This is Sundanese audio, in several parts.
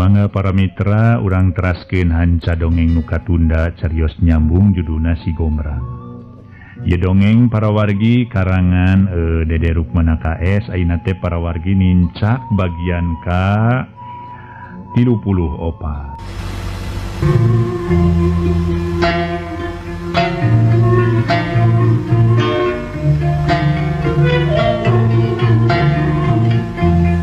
Kumanga para mitra urang teraskeun hanca dongeng nuka tunda carios nyambung judulna Si Gombrang. Ye dongeng para wargi karangan Dede Rukmana KS ayeuna teh para wargi nincak bagian ka 34.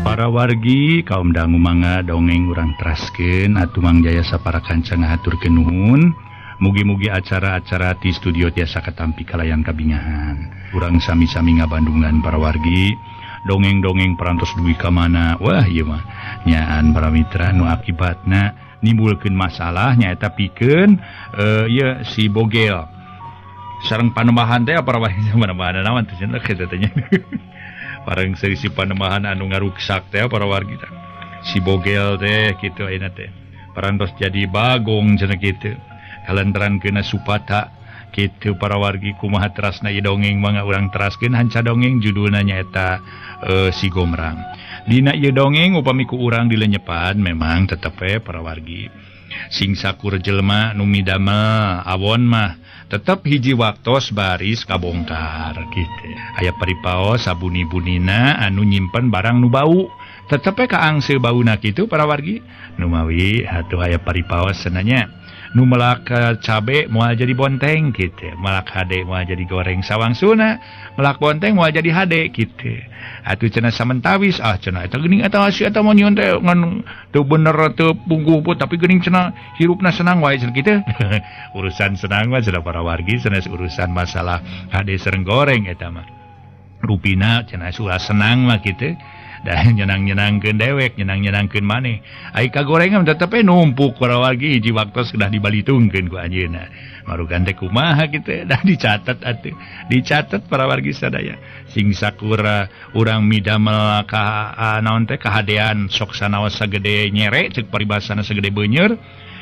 Para wargi kaum dangu mangga dongeng urang teraskeun atuh mangjaya sapara kanca ngahaturkeun nuhun. Mugi-mugi acara-acara di studio tiasa katampi kalayan kabingahan. Urang sami-sami ngabandungan para wargi. Dongeng-dongeng perantos duwi ka mana. Wah ieu mah nyaan para mitra nu akibatna nimbulkeun masalah nyaeta pikeun ieu si bogel. Sareng panembahan teh para wargi panembahan naon teh cenah kitu teh nya. Parang serisi panembahan anu ngaruksak teh para wargi teh. Si bogel teh kitu ayeuna teh. Parantos jadi bagong cenah kitu. Kalenderan kena supata kitu para wargi kumaha terasna ieu dongeng mangga urang teraskeun hanca dongeng judulna nyaeta Si Gombrang. Dina ieu dongeng upami ku urang dilenyepan memang tetep para wargi sing sakur jelema nu midamel awon mah tetep hiji waktos baris kabongkar kitu. Aya paripaos sabuni-bunina anu nyimpen barang nu bau tetep kaangse bauna kitu para wargi nu mawi atuh aya paripaos senanya nu melak cabe moal jadi bonteng gitu, melak hade moal jadi goreng sawangsuna, melak bonteng moal jadi hade gitu. Atuh cenah samentawis cenah eta geuning eta si eta mah nyieun teh ngan teu bener teu pungguh pun tapi geuning cenah hirupna senang wae cenah kitu. Urusan senang mah cenah para wargi cenah urusan masalah hade sareng goreng eta mah. Rupina cenah suah senang mah kitu. Dan nyenang-nyenangkeun dewek, nyenang-nyenangkeun maneh. Ai kagorengan tetep numpuk para wargi hiji waktos kedah dibalitungkeun ku anjeunna. Marugan teh kumaha kitu dah dicatet atuh. Dicatet para wargi sadaya. Sing sakura urang midamel ka naon teh kahadean sok sanaos sagede nyere ceuk paribasana sagede beunyeur.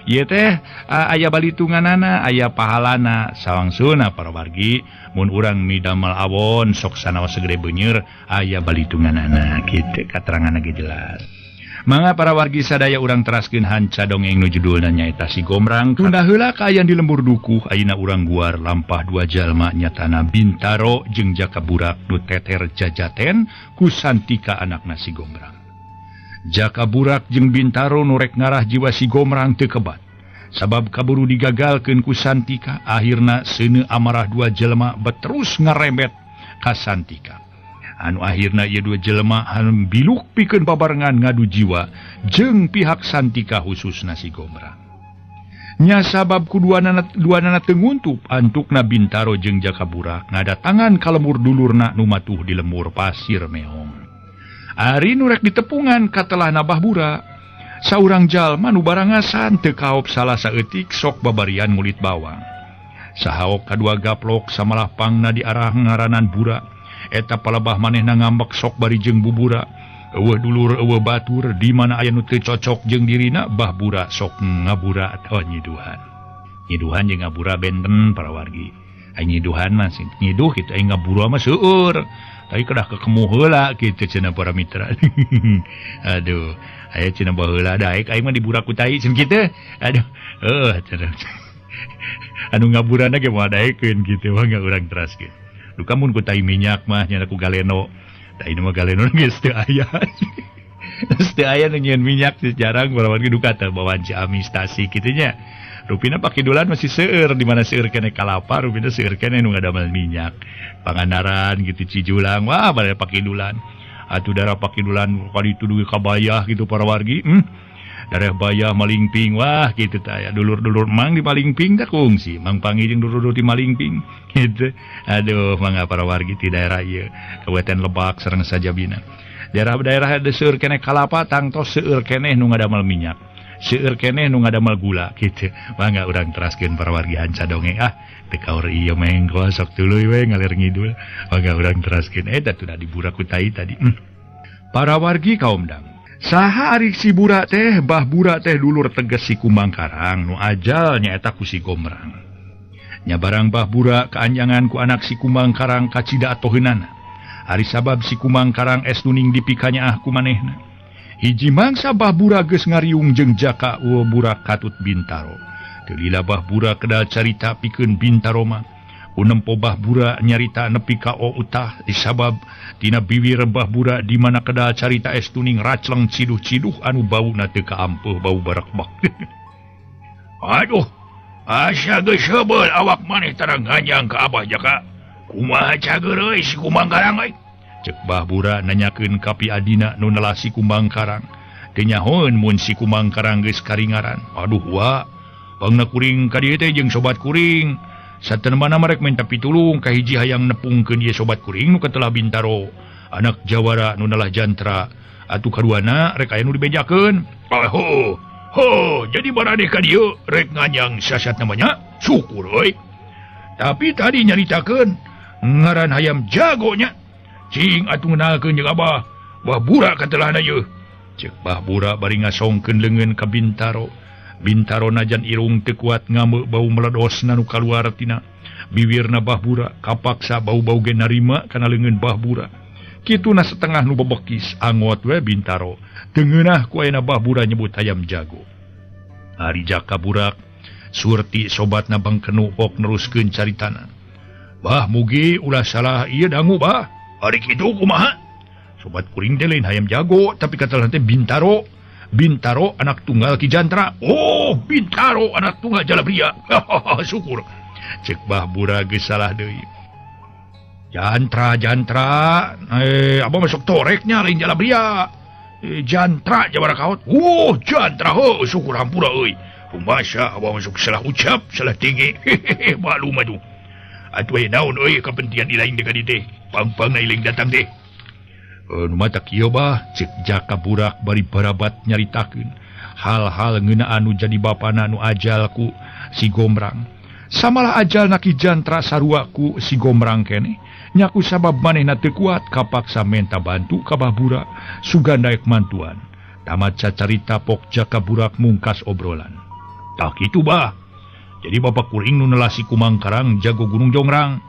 Ieu teh aya balitunganana, aya pahalana sawangsuna para wargi mun urang midamel awon sok sanaos sagede beunyeur aya balitunganana kitu kateranganna ge jelas. Mangga para wargi sadaya urang teraskeun hanca dongeng nu judulna nyaeta Si Gombrang. Tunda heula kaayaan di lembur dukuh ayeuna urang guar lampah dua jalma nyatana Bintaro jeung Jakaburak nu teter jajaten ku Santika anakna Si Gombrang. Jakaburak jeung Bintaro nurek ngarah jiwa Si Gombrang teu kebat. Sabab kaburu digagalkeun ku Santika, akhirna seuneu amarah dua jelema beterus ngarembet ka Santika. Anu akhirna ieu dua jelema anu biluk pikeun babarengan ngadu jiwa jeung pihak Santika khususna Si Gombrang. Nya sabab kuduanana teu nguntup antukna Bintaro jeung Jakaburak ngadatangan ka lemur dulurna nu matuh di lemur pasir meong. Ari nu rek ditepungan katelahna Bahbura, saurang jalma nu barangasan teu kaop salah saeutik sok babarian ngulit bawang. Sahaok kadua gaplok samalah pangna di arah ngaranan Bura, eta palebah manehna ngambek sok bari jeung Bubura. Eueuh dulur eueuh batur di mana aya nu teu cocok jeung dirina Bahbura sok ngabura atawa nyiduhan. Nyiduhan jeung ngabura benten para wargi. Ai nyiduhan mah nyiduh kitu ai ngabura mah seueur. Tapi kedah kekemu heula kitu cenah para mitra. Aduh, aya cenah baheula daek aing mah diburak ku tai cenah kitu. Aduh, cenah. Anu ngaburana ge moal daekeun kitu mangga urang teraskeun. Duka mun ku tai minyak mah nya ku galeno. Tai mah galeno geus teu aya. Geus teu aya nu nyieun minyak jarang para wargi duka teh bawaan Ciamis stasi kitu nya. Rupina pakidulan masih seueur di mana seueur kene kalapa, rupina seueur kene nu ngadamel minyak. Pangandaran gitu Cijulang, wah bade pakidulan. Atuh darah pakidulan kali itu duwe kabayah gitu para wargi. Darah bayah Malingping, wah gitu tah ya dulur-dulur mang di Malingping teh kungsi, Mang Pangi jeung dulur-dulur di Malingping. Gitu. Aduh, mangga para wargi di daerah ieu, Kabupaten Lebak sareng sajabina. Daerah-daerah seueur kene kalapa tangtos seueur kene nu ngadamel minyak. Seueur keneh nu ngadamel gula kitu. Mangga urang teraskeun para wargi hanca dongeng teu kaur ieu mengko sok tuluy we ngalir ngidul. Mangga urang teraskeun eta teh diburak ku tai tadi. Para wargi kaum dang. Saha ari si Bura teh Bahbura teh dulur teges si Kumbang Karang nu ajal nyaeta ku Si Gombrang. Nya barang Bahbura kaanjangan ku anak si Kumbang Karang kacida atoheunana. Ari sabab si Kumbang Karang es nuning dipikanya ku manehna. hiji mangsa Bahbura geus ngariung jeung jaka Burak katut Bintaro. Telila Bahbura kedal carita pikeun Bintaro mah. Unempo Bahbura nyarita nepi ka utah disabab tina bibir Bahbura di mana kedal carita estuning racleng ciduh-ciduh anu bauna teu kaampeuh bau barak-bak. Aduh, asa geus heubeul awak maneh tarang nganyang ka Abah jaka. Kumaha cager euy si Kumbang Karang euy? Cek Bahbura nanyakeun ka pi adina nu nelasi Kumbang Karang. Teu nyahoeun mun si Kumbang Karang geus karingaran. Aduh wa, bangna kuring ka dieu teh jeung sobat kuring. Satenemana marek minta pitulung ka hiji hayang nepungkeun ieu sobat kuring nu katelah Bintaro, anak jawara nu nalah jantra. Atuh kaduana rek aya nu dibejakeun. Ho, jadi baradeh ka dieu rek nganyang sasat namanya. Syukur euy. Tapi tadi nyaritakeun ngaran hayam jagonya. Cing atuh ngeunalkeun jeung Abah, Bahbura katelahna ieu. Cek Bahbura bari ngasongkeun leungeun ka Bintaro. Bintaro najan irung teu kuat ngambeu bau meledosna nu kaluar tina bibirna Bahbura, kapaksa bau-bau ge narima kana leungeun Bahbura. Kituna setengah nu bebekis angot we Bintaro. Teu ngeunah ku ayeuna Bahbura nyebut hayam jago. Ari jaka Burak surti sobatna bangkenu pok neruskeun caritana. Bah mugi ulah salah ieu dangu bah. Ari kitu kumaha? Sobat kuring teh lain hayam jago tapi katelah teh Bintaro. Bintaro anak tunggal Ki Jantra. Oh, Bintaro anak tunggal Jalabria. Syukur. Cek Bahbura geus salah deui. Jantra. Abah masuk toreknya lain Jalabria. Jantra jawara kaot. Oh, Jantra. Syukur hampura euy. Rumasa abah masuk salah ucap, salah tinggi. Malu madu. Atuh aya naon euy kapentingan ilaing deui ka dieu teh. Pang-pangna iling datang teh. Mata kieu bah, cek jaka Burak bari barabat nyaritakeun hal-hal ngeunaan nu jadi bapana nu ajal ku si Gombrang. Samalah ajal Ki Jantra sarua ku si Gombrang keneh. Nyaku sabab manehna teu kuat kapaksa menta bantu ka Bahbura sugan daek mantuan. Tamat cacarita pok jaka Burak mungkas obrolan. Tah kitu bah. Jadi bapak kuring nu nelasi Kumbang Karang jago Gunung Jongrang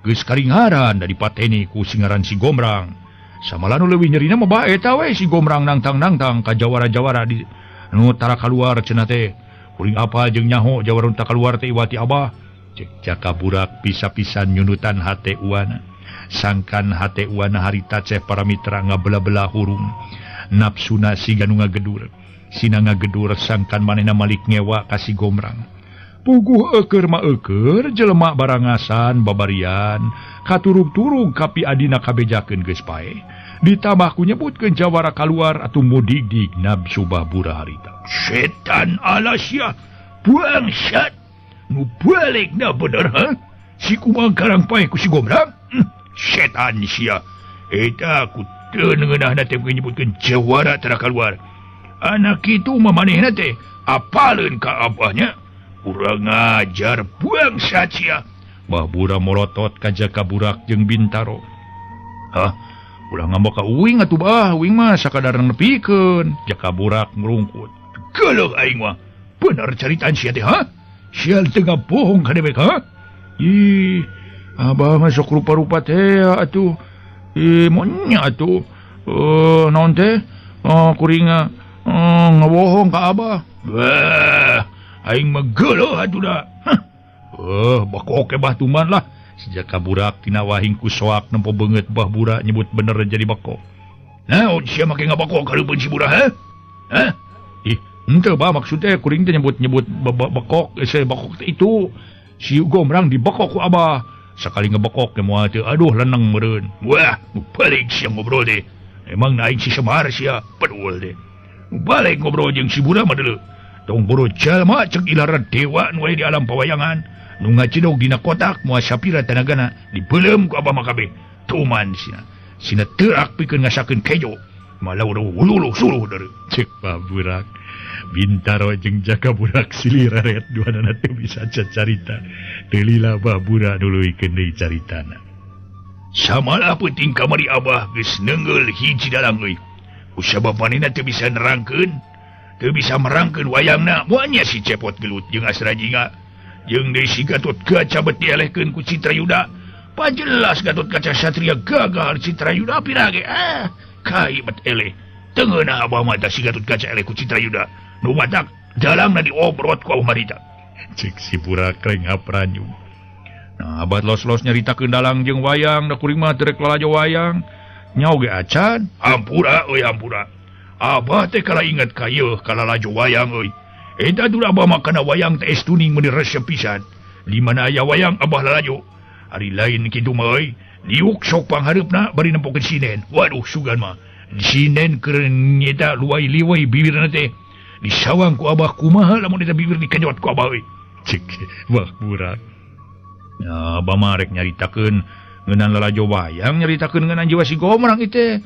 geus karingaran dari pateni ku singaran si Gombrang. Samalah nu leuwih nyerina mah bae eta we si Gombrang nangtang-nangtang ka jawara-jawara di nu tara kaluar cenah teh. Kuring apa jeung nyaho jawara nu tara kaluar teh iwati Abah. Cek jaka Burak pisa-pisan nyunutan hate uana. Sangkan hate uana harita ceh para mitra ngabela-bela hurung. Napsuna siga nu ngagedur. Sina ngagedur sangkan manehna malik ngewa ka si Gombrang. Puguh eukeur mah eukeur jelema barangasan babarian katurug-turug kapi adina kabejakeun geus pae. Ditambah ku nyebutkeun jawara kaluar atuh mudig-dig nabsu Bahbura harita. Setan alasya, bangsat. Nu balikna bener ha? Si Kumbang Karang pae ku si Gombrang? Setan sia. Eta ku teu ngeunahna teh nyebutkeun jawara tara kaluar. Anak kitu mah manehna teh apaleun ka abahnya. Urang ngajar bangsat sia. Bahbura morotot ka jaka Burak jeung Bintaro. Hah? Ulah ngambok ka uing atuh bah, uing mah sakadar nepikeun. Jaka Burak ngrungkut. Geuleuh aing mah. Bener caritaan sia teh ha? Sia teu ngabohong ka dewek ha? Ih, Abah mah sok rupa-rupa teh atuh. Monya atuh. Naon teh? Kuring ngabohong ka Abah. Wah. Aing mah geuleuh atuh. Bakok ke bah tuman lah. Sejak Burak tina wahing ku soak nempo beungeut Bahbura nyebut bener jadi bakok. Naon sia make ngabakok hareupeun si Burak ha? Hah? Ih, henteu bah maksudnya kuring teh nyebut bakok, bakok itu si Gombrang dibakok ku Abah. Sakali ngebakok ke moal teu aduh leneng meureun. Wah, balik sia ngobrol deh. Emang aing si Semar sia pedul deh. Balik ngobrol jeung si Burak mah deuleu. Tong boro jalma cek ilaran dewa nu aya di alam pawayangan nu ngacidog dina kotak moal sapira tanagana dibeleum ku Abah makabe. Tuman sina teurak pikeun ngasakeun kejo malah urang ululuh suluh deureu. Cek Burak Bintaro jeung jaka Burak siliraret duanana teu bisa cacarita. Teu lila Bahbura nuluykeun deui caritana. Samalah penting kamari Abah geus neungeul hiji dalang euy. Usabab manehna teu bisa nerangkeun teu bisa merangkeun wayangna moanya si Cepot Gelut jeung Asrajinga jeung deui si Gatot Kaca beti elehkeun ku Citrayuda. Pajelas Gatot Kaca satria gagal Citrayuda pirage kai bet eleh. Tengena abah mata si Gatut Kaca elek ku Citra Yuda. Nu matak dalang na diobrot ku abah marita. Cek si Burak reng hapranyu. Nah, abad los-los nyaritakeun dalang jeung wayang da kuring mah teu rek lalajo wayang. Nyao ge acan. Hampura euy hampura. Abah teh kala inget ka ieu kala lalajo wayang euy. Eta dulu abah mah kana wayang teh estuning meuni resep pisan. Di mana aya wayang abah lalajo. Hari lain kitu mah euy. Liuk sok panghareupna bari nempokeun sinen. Waduh sugan mah. Sinen keur nyeta luwai-liwai bibirna teh. Disawang ku abah kumaha lamun eta bibir dikanyot ku abah euy. Cek wah Burak. Ya, abah mah rek nyaritakeun ngeunaan lalajo wayang, nyaritakeun ngeunaan jiwa si Gomrang ieu.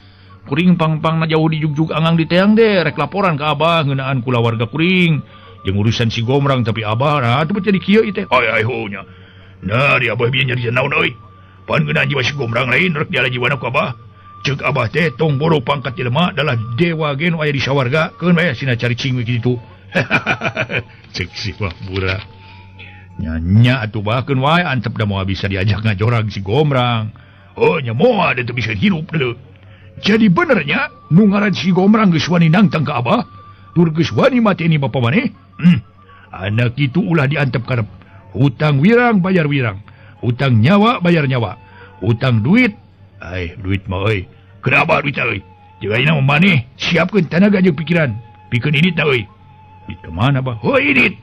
Kuring pang-pang na jauh di jugjug angang di teang deh, rek laporan ke abah ngeunaan kula warga kuring. Jeung urusan si Gomrang tapi abah nah teu jadi kieu ieu teh. Ai nya. Nah, di abah bieu nyari naon euy. Pan ngeunaan jiwa si Gomrang lain rek diala jiwana ku abah. Ceuk abah teh tong boro pangkat jelema adalah dewa ge nu aya di sawarga. Keun bae sina cari cingwe kitu. Cek si wah Burak. Nya atuh bakeun wae antep da moal bisa diajak ngajorang si Gomrang. Oh nya moal da teu bisa hirup deuleu. Jadi benernya nu ngaran si Gomrang geus wani nangtang ka abah, tur geus wani mateni bapa maneh. Anak kitu ulah diantep karep. Hutang wirang bayar wirang, hutang nyawa bayar nyawa, hutang duit. Duit mah euy. Kenapa duit euy? Jeung ayeuna mah maneh siapkeun tenaga jeung pikiran. Pikeun idit euy. Di mana bah? Oh idit.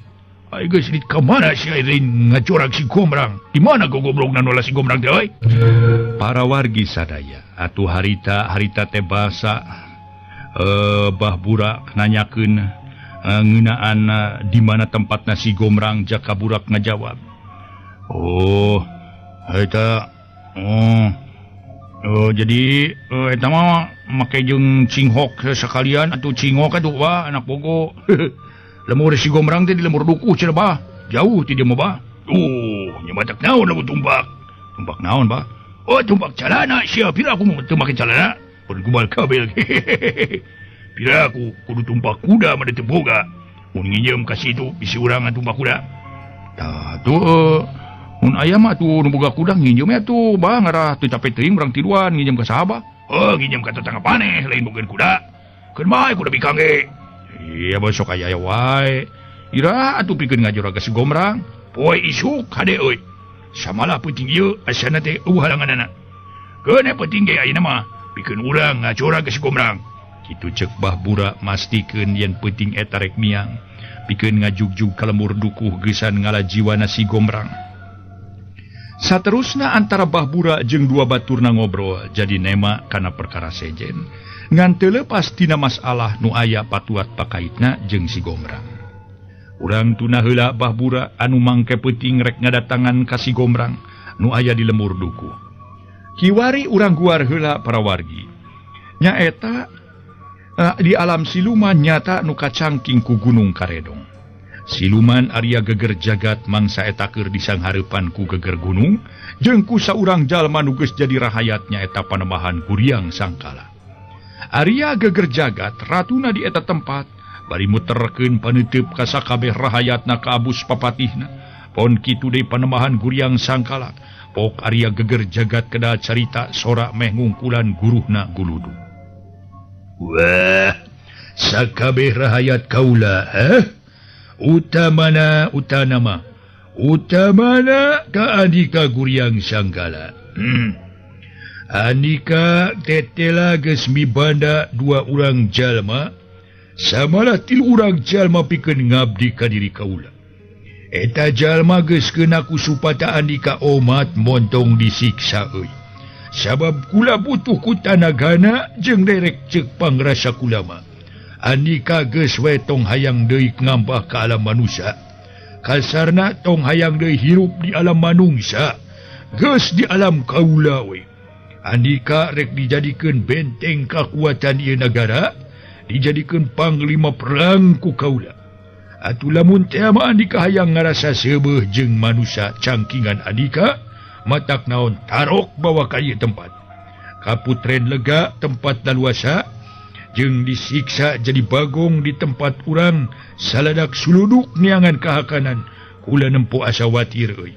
Ay geus dit ka mana si Airin ngajorang si Gomrang? Di mana goblokna nolak si Gomrang teh euy? Para wargi sadaya, atuh harita teh basa Bah Burak nanyakeun ngeunaan di mana tempatna si Gomrang jaka Burak ngajawab. Oh, eta jadi eta mah make jeung cinghok sakalian atuh cinghok atuh wah anak bogo. Lemur si Gomrang teh di lemur dukuh cenah bah. Jauh ti dieu mah bah. Nya matak naon lamun tumbak? Tumbak naon bah? Oh tumbak calana sia pira aku teu make calana. Pun kubal kabel. Pira aku kudu tumpak kuda mah teu boga. Mun nginjem ka situ bisi urang tumpak kuda. Tah tuh mun aya mah tuh nu boga kuda nginjem ya tuh bah ngarah teu capek teuing urang tiluan nginjem ka saha bah? Oh nginjem ka tetangga paneh lain bogeun kuda. Keun bae kuda bikang ge. Iya besok aya wae. Ira atuh pikeun ngajorang ka si Gomrang. Poe isuk hade euy. Samalah penting ieu asana teh halanganana. Keun penting ge ayeuna mah pikeun urang ngajorang ka si Gomrang. Kitu ceuk Bah Burak mastikeun yen penting eta rek miang. Pikeun ngajugjug ka lemur dukuh geusan ngalajiwana si Gomrang. Saterusna antara Bah Burak jeung dua baturna ngobrol jadi nema kana perkara sejen. Ngan teu leupas tina masalah nu aya patuat pakaitna jeung si Gomrang. Urang tuna heula Bah Burak anu mangke penting rek ngadatangan ka si Gomrang nu aya di lemur dukuh. Kiwari urang guar heula para wargi. Nya eta di alam siluman nyata nu kacangking ku Gunung Karedong. Siluman Arya geger jagat mangsa eta keur disanghareupan ku geger gunung jeung ku saurang jalma nu geus jadi rahayatnya eta panembahan Guryang Sangkala. Arya geger jagat ratuna di eta tempat bari muterkeun paneuteub ka sakabeh rahayatna ka abus papatihna. Pon kitu deui panembahan Guryang Sangkala. Pok Arya geger jagat kedah carita sora meh ngungkulan guruhna Guludu. Wah, sakabeh rahayat kaula, utamana ka Andika Guryang Sangkala. Andika tetela geus mibanda dua urang jalma, samalah 3 urang jalma pikeun ngabdi ka diri kaula. Eta jalma geus kena ku supata Andika omat montong disiksa euy. Sabab kula butuh ku tanagana jeung derek ceuk pangrasa kula mah. Andika geus we tong hayang deui ngambah ka alam manusia. Kasarna tong hayang deui hirup di alam manungsa. Geus di alam kaula we. Andika rek dijadikeun benteng kakuatan ieu nagara, dijadikeun panglima perang ku kaula. Atuh lamun teh mah Andika hayang ngarasa seubeuh jeung manusia cangkingan Andika, matak naon tarok bawa ka ieu tempat. Kaputren lega tempat daluasa, jeung disiksa jadi bagong di tempat urang saladak suluduk niangan kahakanan, kula nempo asa watir euy.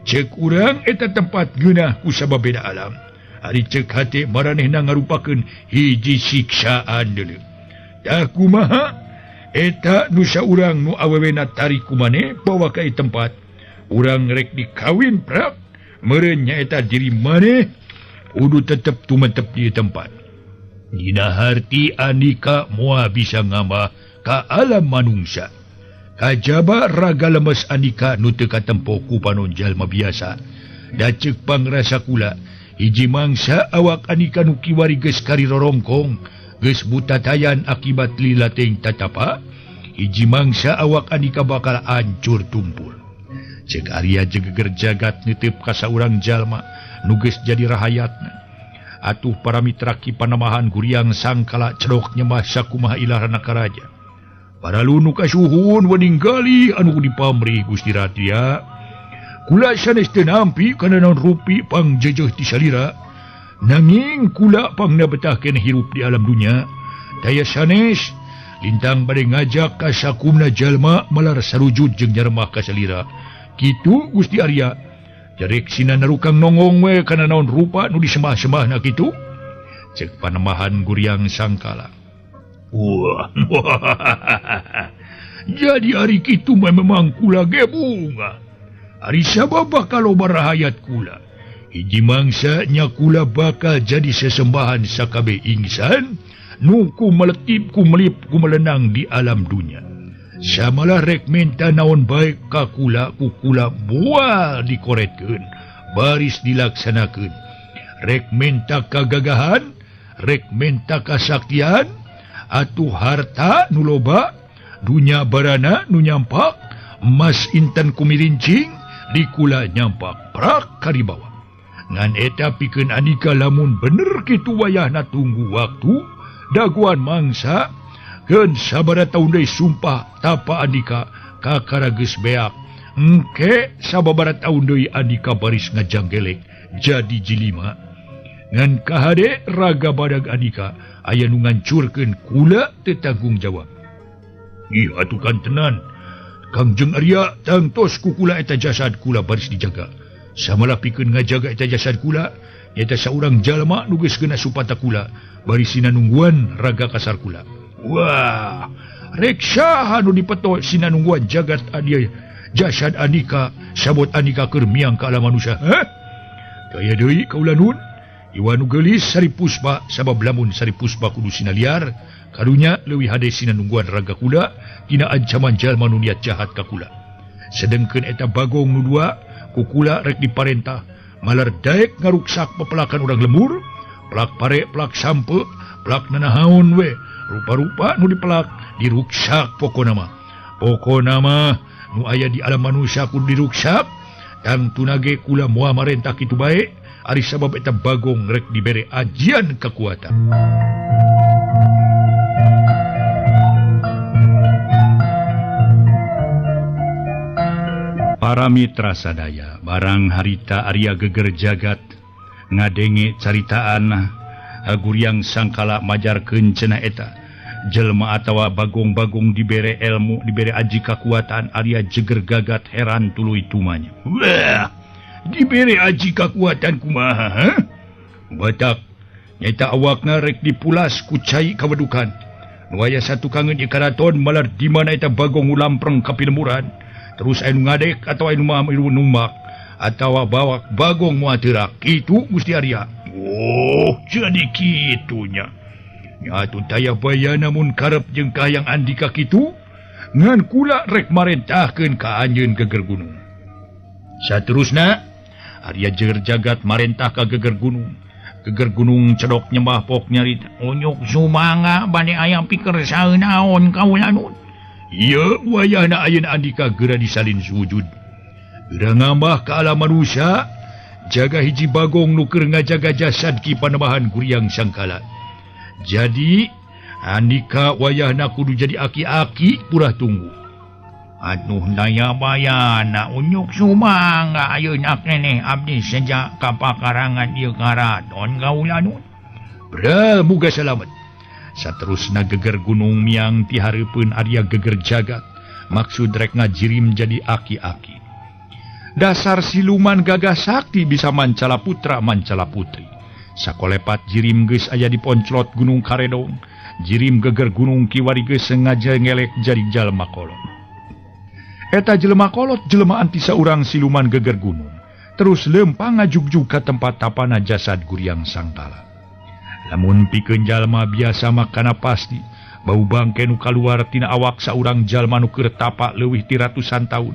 Ceuk urang eta tempat geunah ku sababeda alam. Ari ceuk hate maranehna ngarupakeun hiji siksaan deuleu. tak kumaha eta nusa urang nu awewena tarik kumane bawa ka tempat urang rek dikawin prak meureun nyaeta diri maneh kudu tetep tumetep di tempat dina harti Andika moal bisa ngambah ka alam manungsa kajaba raga lemes Andika nu teu katempo ku panon jalma biasa da ceuk pangrasa kula hiji mangsa awak Andika nu kiwari geus karirorongkong geus butatayan akibat lilateng tatapa hiji mangsa awak Andika bakal hancur tumpul ceuk Arya jegeger jagat neuteup ka saurang jalma nu geus jadi rahayatna atuh para mitra ki panamahan Guriang Sangkala cedok nyembah sakumaha ilaharna ka raja para lunu kasuhun weninggali anu dipamrih Gusti Radia kula sanes teu nampi kana naon rupi pangjejeh ti salira nanging kula pangna betah keneh hirup di alam dunya daya sanes lintang bade ngajak ka sakumna jalma malar sarujud jeung nyaremah ka salira kitu Gusti Arya jarek sina narukang nongong we kana naon rupa nu disembah-sembahna kitu cek panemahan Guriang Sangkala wah jadi hari kitu memang kula ge bunga ari sababah kalau barahayat kula hiji mangsa nya kula bakal jadi sesembahan sakabe ingsan nu ku meletip ku melip ku melenang di alam dunia samalah rek menta naon baik ka kula ku kula moal dikoretkeun baris dilaksanakeun rek menta kagagahan rek menta kasaktian atuh harta nu loba dunya barana nu nyampak emas inten kumirincing di kula nyampak prak karibawa ngan eta pikeun Andika lamun bener kitu wayahna tunggu waktu daguan mangsa keun sabaraha taun deui sumpah tapa Andika ka karageus beak engke sababaraha taun deui Andika baris ngajanggelek jadi jilima ngan kahade raga badag Andika aya nu ngancurkeun kula teu tanggung jawab ih atuh kan tenan Kangjeng Arya tangtos ku kula eta jasad kula baris dijaga samalah pikeun ngajaga eta jasad kula nyata saurang jalma nu geus geuna supata kula baris sinanungguan raga kasar kula wah rek saha nu dipeto sinanungguan jagat adia jasad Andika sabot Andika keur miang ka alam manusia kaya deui kaula nun iwan nu geulis sari puspa sabab lamun sari puspa kudu sinaliar karunya leuwih hade sinanungguan raga kula tina ancaman jalma nu niat jahat ka kula sedengkeun eta bagong nu dua ku kula rek diparentah malar daek ngaruksak pepelakan urang lemur pelak pare pelak sampe pelak nanahaun we rupa-rupa nu dipelak diruksak pokona mah nu aya di alam manusia kudu diruksak tang tunage kula moal marentah kitu bae ari sabab eta bagong rek dibere ajian kekuatan para mitra sadaya barang harita Arya geger jagat ngadenge caritaan Guriang Sangkala majarkeun cenah eta jelema atawa bagong-bagong dibere ilmu dibere aji kekuatan Arya jeger gagat heran tuluy tumanya wah dibere aji kekuatan kumaha batak nyaita awakna rek dipulas ku cai kawedukan nu aya satu kangen di karaton malar di mana eta bagong ulampreng ka pilemuran terus anu ngadek atau anu mamiru numbak atau bawak bagong muatirak itu Gusti Arya oh jadi kitunya nyatu taya baya namun karep jeung kahayang Andika kitu ngan kula rek marentahkeun ka anjeun geger gunung saterusna Arya jeger jagat marentah ka geger gunung cedok nyembah pok nyarita onyok sumanga bade aya pikeun saeun naon kaula nun iya wayahna ayeuna Andika geura disalin sujud geura ngambah ka alam manusia jaga hiji bagong nu keur ngajaga jasad ki panemahan Guriang Sangkala jadi Andika wayahna kudu jadi aki-aki purah tunggu atuh daya bayana unyuk sumangga ayeuna keneh abdi sejak kapakarangan ieu karaton kaula nun bra muga salamet saterusna geger gunung miang ti hareupeun Arya geger jagat maksud rek ngajirim jadi aki-aki dasar siluman gagah sakti bisa mancala putra mancala putri sakolepat jirim geus aya di ponclot gunung karedong jirim geger gunung kiwari geus sengaja ngelek jadi jalma kolot. Eta jelema kolot jelmaan ti saurang siluman geger gunung, terus lempang ngajugjug ka tempat tapana jasad Guryang Sangkala. Lamun pikeun jalma biasa makana pasti, bau bangke nu kaluar tina awak saurang jalma nu keur tapak leuwih ti ratusan taun,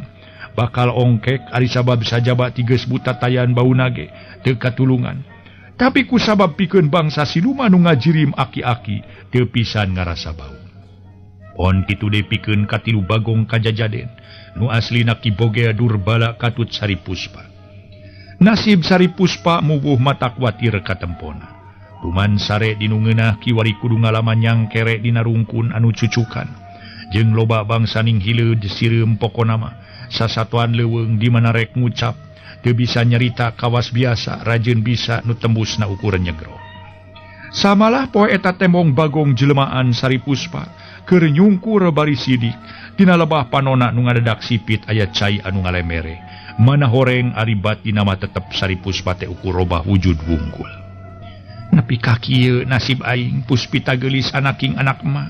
bakal ongkek ari sabab sajaba ti geus buta tayan bauna ge teu katulungan. Tapi ku sabab pikeun bangsa siluman nu ngajirim aki-aki teu pisan ngarasa bau. Pon kitu deui pikeun katilu bagong kajajaden nu aslina Ki Boge Durbala Katut Saripuspa. Nasib Saripuspa mubuh matak watir katempona. Tuman sare dinu ngeunah kiwari kudu ngalaman yang kere dina rungkun anu cucukan. Jeung loba bangsa ning hileud sireum pokona mah sasatuan leuweung di mana rek ngucap teu bisa nyarita kawas biasa rajin bisa nu tembusna ukuran nyegro. Samalah poe eta tembong bagong jelmaan Saripuspa keur nyungkur bari sidik dina lebah panona nu ngadedak sipit aya cai anu ngalemere. Mana horeng ari batina mah tetep Saripuspa teh ukur robah wujud wungkul. Nepi ka kieu nasib aing Puspita geulis anaking anak emak.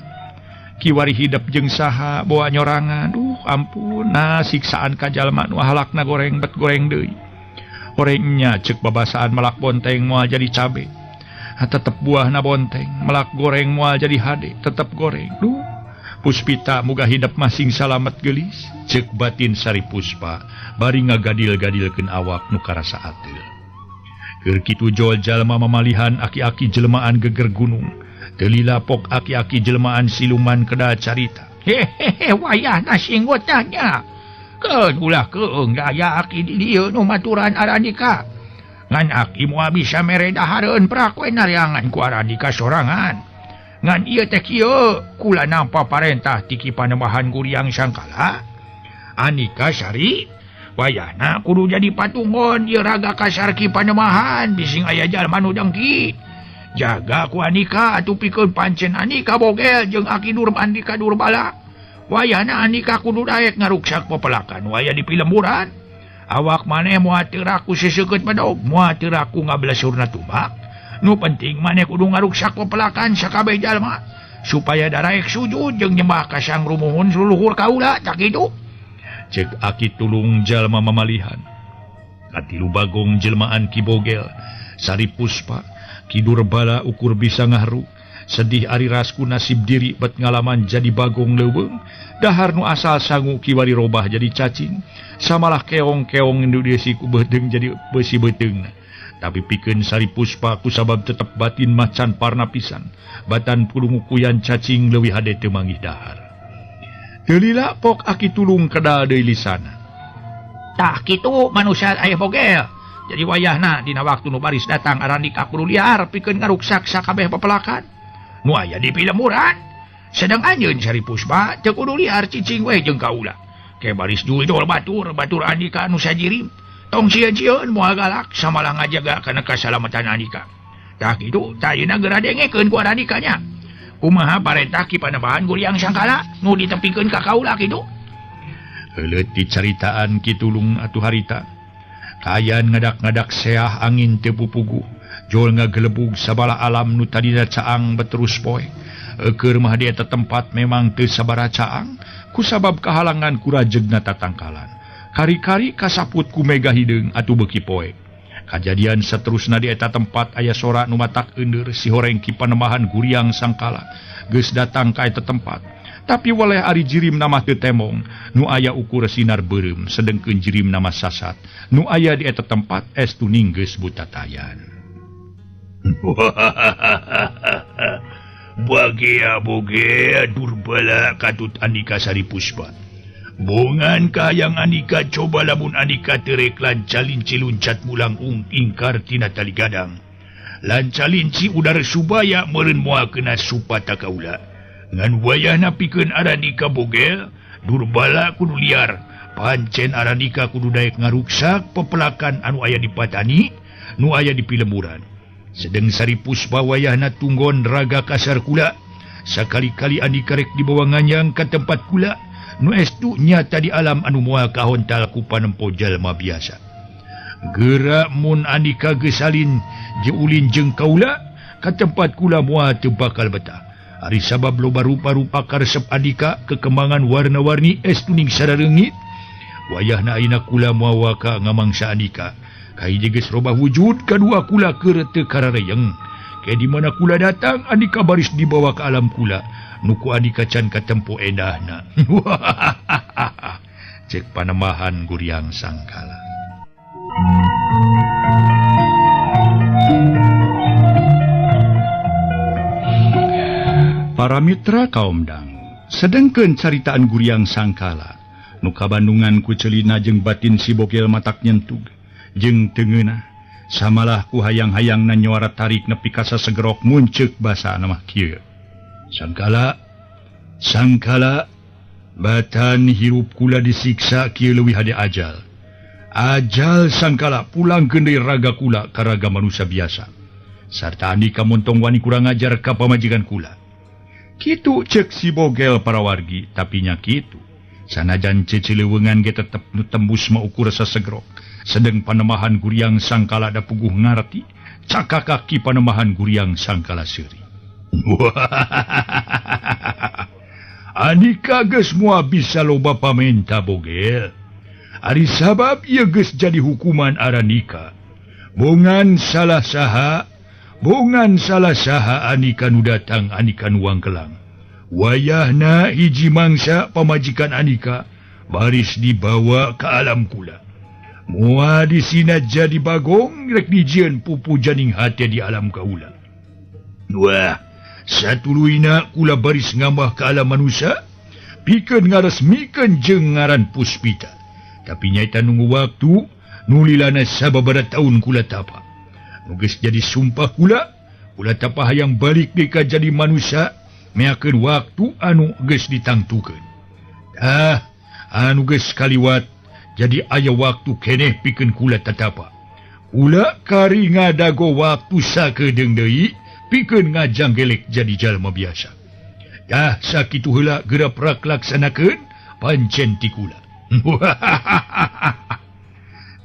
Kiwari hidep jeung saha boa nyorangan. Ampun, siksaan ka jalma nu halakna goreng bet goreng deui. Gorengnya ceuk babasaan melak bonteng moal jadi cabe. Tetep buahna bonteng, melak goreng moal jadi hade, tetep goreng. Puspita muga hidep masing salamet geulis, ceuk batin Saripuspa bari ngagadil-gadilkeun awak nu karasa ateul. Keur kitu jol jalma mamalihan aki-aki jelmaan geger gunung, teu lilapok aki-aki jelmaan siluman kedah carita. Hehehe, wayahna singgot tanya. Keun ulah keung daya aki di dieu nu maturan Arandika. Ngan aki moal bisa mere dahareun prakwen nariangan ku Arandika sorangan. Ngan ieu teh kieu kula nampa parentah ti Ki Panembahan Guryang Sangkala. Andika sari wayahna kudu jadi patungon ieu raga kasar Ki Panembahan bising aya jalma nu dengki. Jaga ku Andika atuh pikeun pancen Andika bogel jeung Aki Andika Durbala. Wayahna Andika kudu daek ngaruksak pepelakan waya di pilemburan. Awak maneh moal teu raku seseukeut medog, moal teu raku ngablesurna tumbak. Nu penting maneh kudu ngaruksak pepelakan sakabeh jalma supaya daraek sujud jeung nyembah ka Sang Rumuhun leluhur kaula tak kitu. Cek Aki tulung jalma mamalihan. Katilu bagong jelmaan Ki Bogel, Saripuspa, Ki Durbala ukur bisa ngahru. Sedih ari rasku nasib diri bet ngalaman jadi bagong leuweung. Dahar nu asal sangu kiwari robah jadi cacing. Samalah keong-keong Indonesia ku beudeng jadi besi beteungna. Tapi pikeun Saripuspa ku sabab tetep batin macan parna pisan. Batan pulungu kuyan cacing leuwih hade teu manggih dahar. Teu lila pok Aki tulung kedal deui lisana. Tah kitu manusia aya bogel. Jadi wayahna dina waktu nu baris datang Arandika kudu liar pikeun ngaruksak sakabeh pepelakan nu aya di pilemuran. Sedang anjeun Saripuspa teu kudu liar cicing we jeung kaula. Ke baris jul-jul batur Andika nu sajirim. Tong sieun-sieun moal galak samalah ngajaga kana kasalamatan Andika. Tah kitu tayuna geura dengekeun ku Arandikanya. Kumaha parentah Ki Panembahan Guryang Sangkala nu ditepikeun ka kaula kitu. Heuleut dicaritaan Ki Tulung atuh harita. Kayan ngadak-ngadak seah angin teu pupugu. Jol ngagelebug sabala alam nu tadina caang beterus poe. Keur mah di eta tempat memang teu sabara caang ku sabab kahalangan ku rajegna tatangkalan. Kari-kari kasaput ku mega hideung atuh beuki poe. Kajadian saterusna di eta tempat aya sora nu matak euneur si horeng Ki Panembahan Guryang Sangkala geus datang ka eta tempat. Tapi waleh ari jirim nama teu temong nu aya ukur sinar beureum sedengkeun jirim nama sasat nu aya di eta tempat estu ninggeus buta tayan. Bagia Boge Durbala Katut Andika Saripuspa. Bongan kayang Andika coba lamun Andika terek lancalinci luncat mulang ingkar tina tali gadang. Lancalinci udar subaya meureun moal kena supata kaula. Ngan wayahna pikeun Arandika Bogel, Durbala kudu liar. Pancen Arandika kudu daek ngaruksak pepelakan anu aya di Patani, nu aya di Pilemuran. Sedeng Saripuspa wayahna tunggon raga kasar kula. Sakali-kali Andika rek dibawa nganyang ka tempat kula, nu estu nyata di alam anu moal kahontal ku panempo jalma biasa. Geura mun Andika geus salin jeulin jeung kaula ka tempat kula moal teu bakal betah. Ari sabab loba rupa-rupa karesep Andika kekembangan warna-warni es tuning sararengit. Wayahna ayeuna kula moal ka ngamangsa Andika. Kahiji geus robah wujud, kadua kula keur teu karareyeng. Ke di mana kula datang, Andika baris dibawa ke alam kula. Nuku Andika can katempo endahna. Cek Panembahan Guryang Sangkala. Para mitra kaum dangu, sedengkeun caritaan Guryang Sangkala nu kabandungan ku celina jeung batin si bogel matak nyentug jeung teungeuna samalah ku hayang-hayangna nyuara tarik nepi ka sasegerok munceuk basa mah kieu. Sangkala batan hirup kula disiksa kieu leuwih hade ajal. Ajal Sangkala pulangkeun deui raga kula ka raga manusia biasa. Sarta Andika montong wani kurang ajar ka pamajikan kula. Kitu cek si bogel parawargi, tapi nya kitu. Sanajan cecileuweungan ge tetep nu tembus maukur sasegrok. Sedeng Panembahan Guryang Sangkala da puguh ngarti, cakakaki Panembahan Guryang Sangkala seuri. Andika geus moal bisa loba pamenta bogel. Ari sabab ieu geus jadi hukuman Andika. Bongan salah saha Andika nu datang Andika nu wangkelang. Wayahna hiji mangsa pamajikan Andika baris dibawa ke alam kula. Moal disina jadi bagong rek dijieun pupu janing hate di alam kaula. Wah, satuluina kula baris ngambah ke alam manusia pikeun ngaresmikeun jeung ngaran Puspita. Tapi nyaita nunggu waktu nulilana sababaraha taun kula tapa. Nu geus jadi sumpah kula tapa hayang balik deui ka jadi manusia meakeun waktu anu geus ditangtukeun. Anu geus kaliwat jadi aya waktu keneh pikeun kula tatapa. Kula kari ngadago waktu sakedeung deui pikeun ngajanggelek jadi jalma biasa. Sakitu heula geura prak laksanakeun pancen ti kula.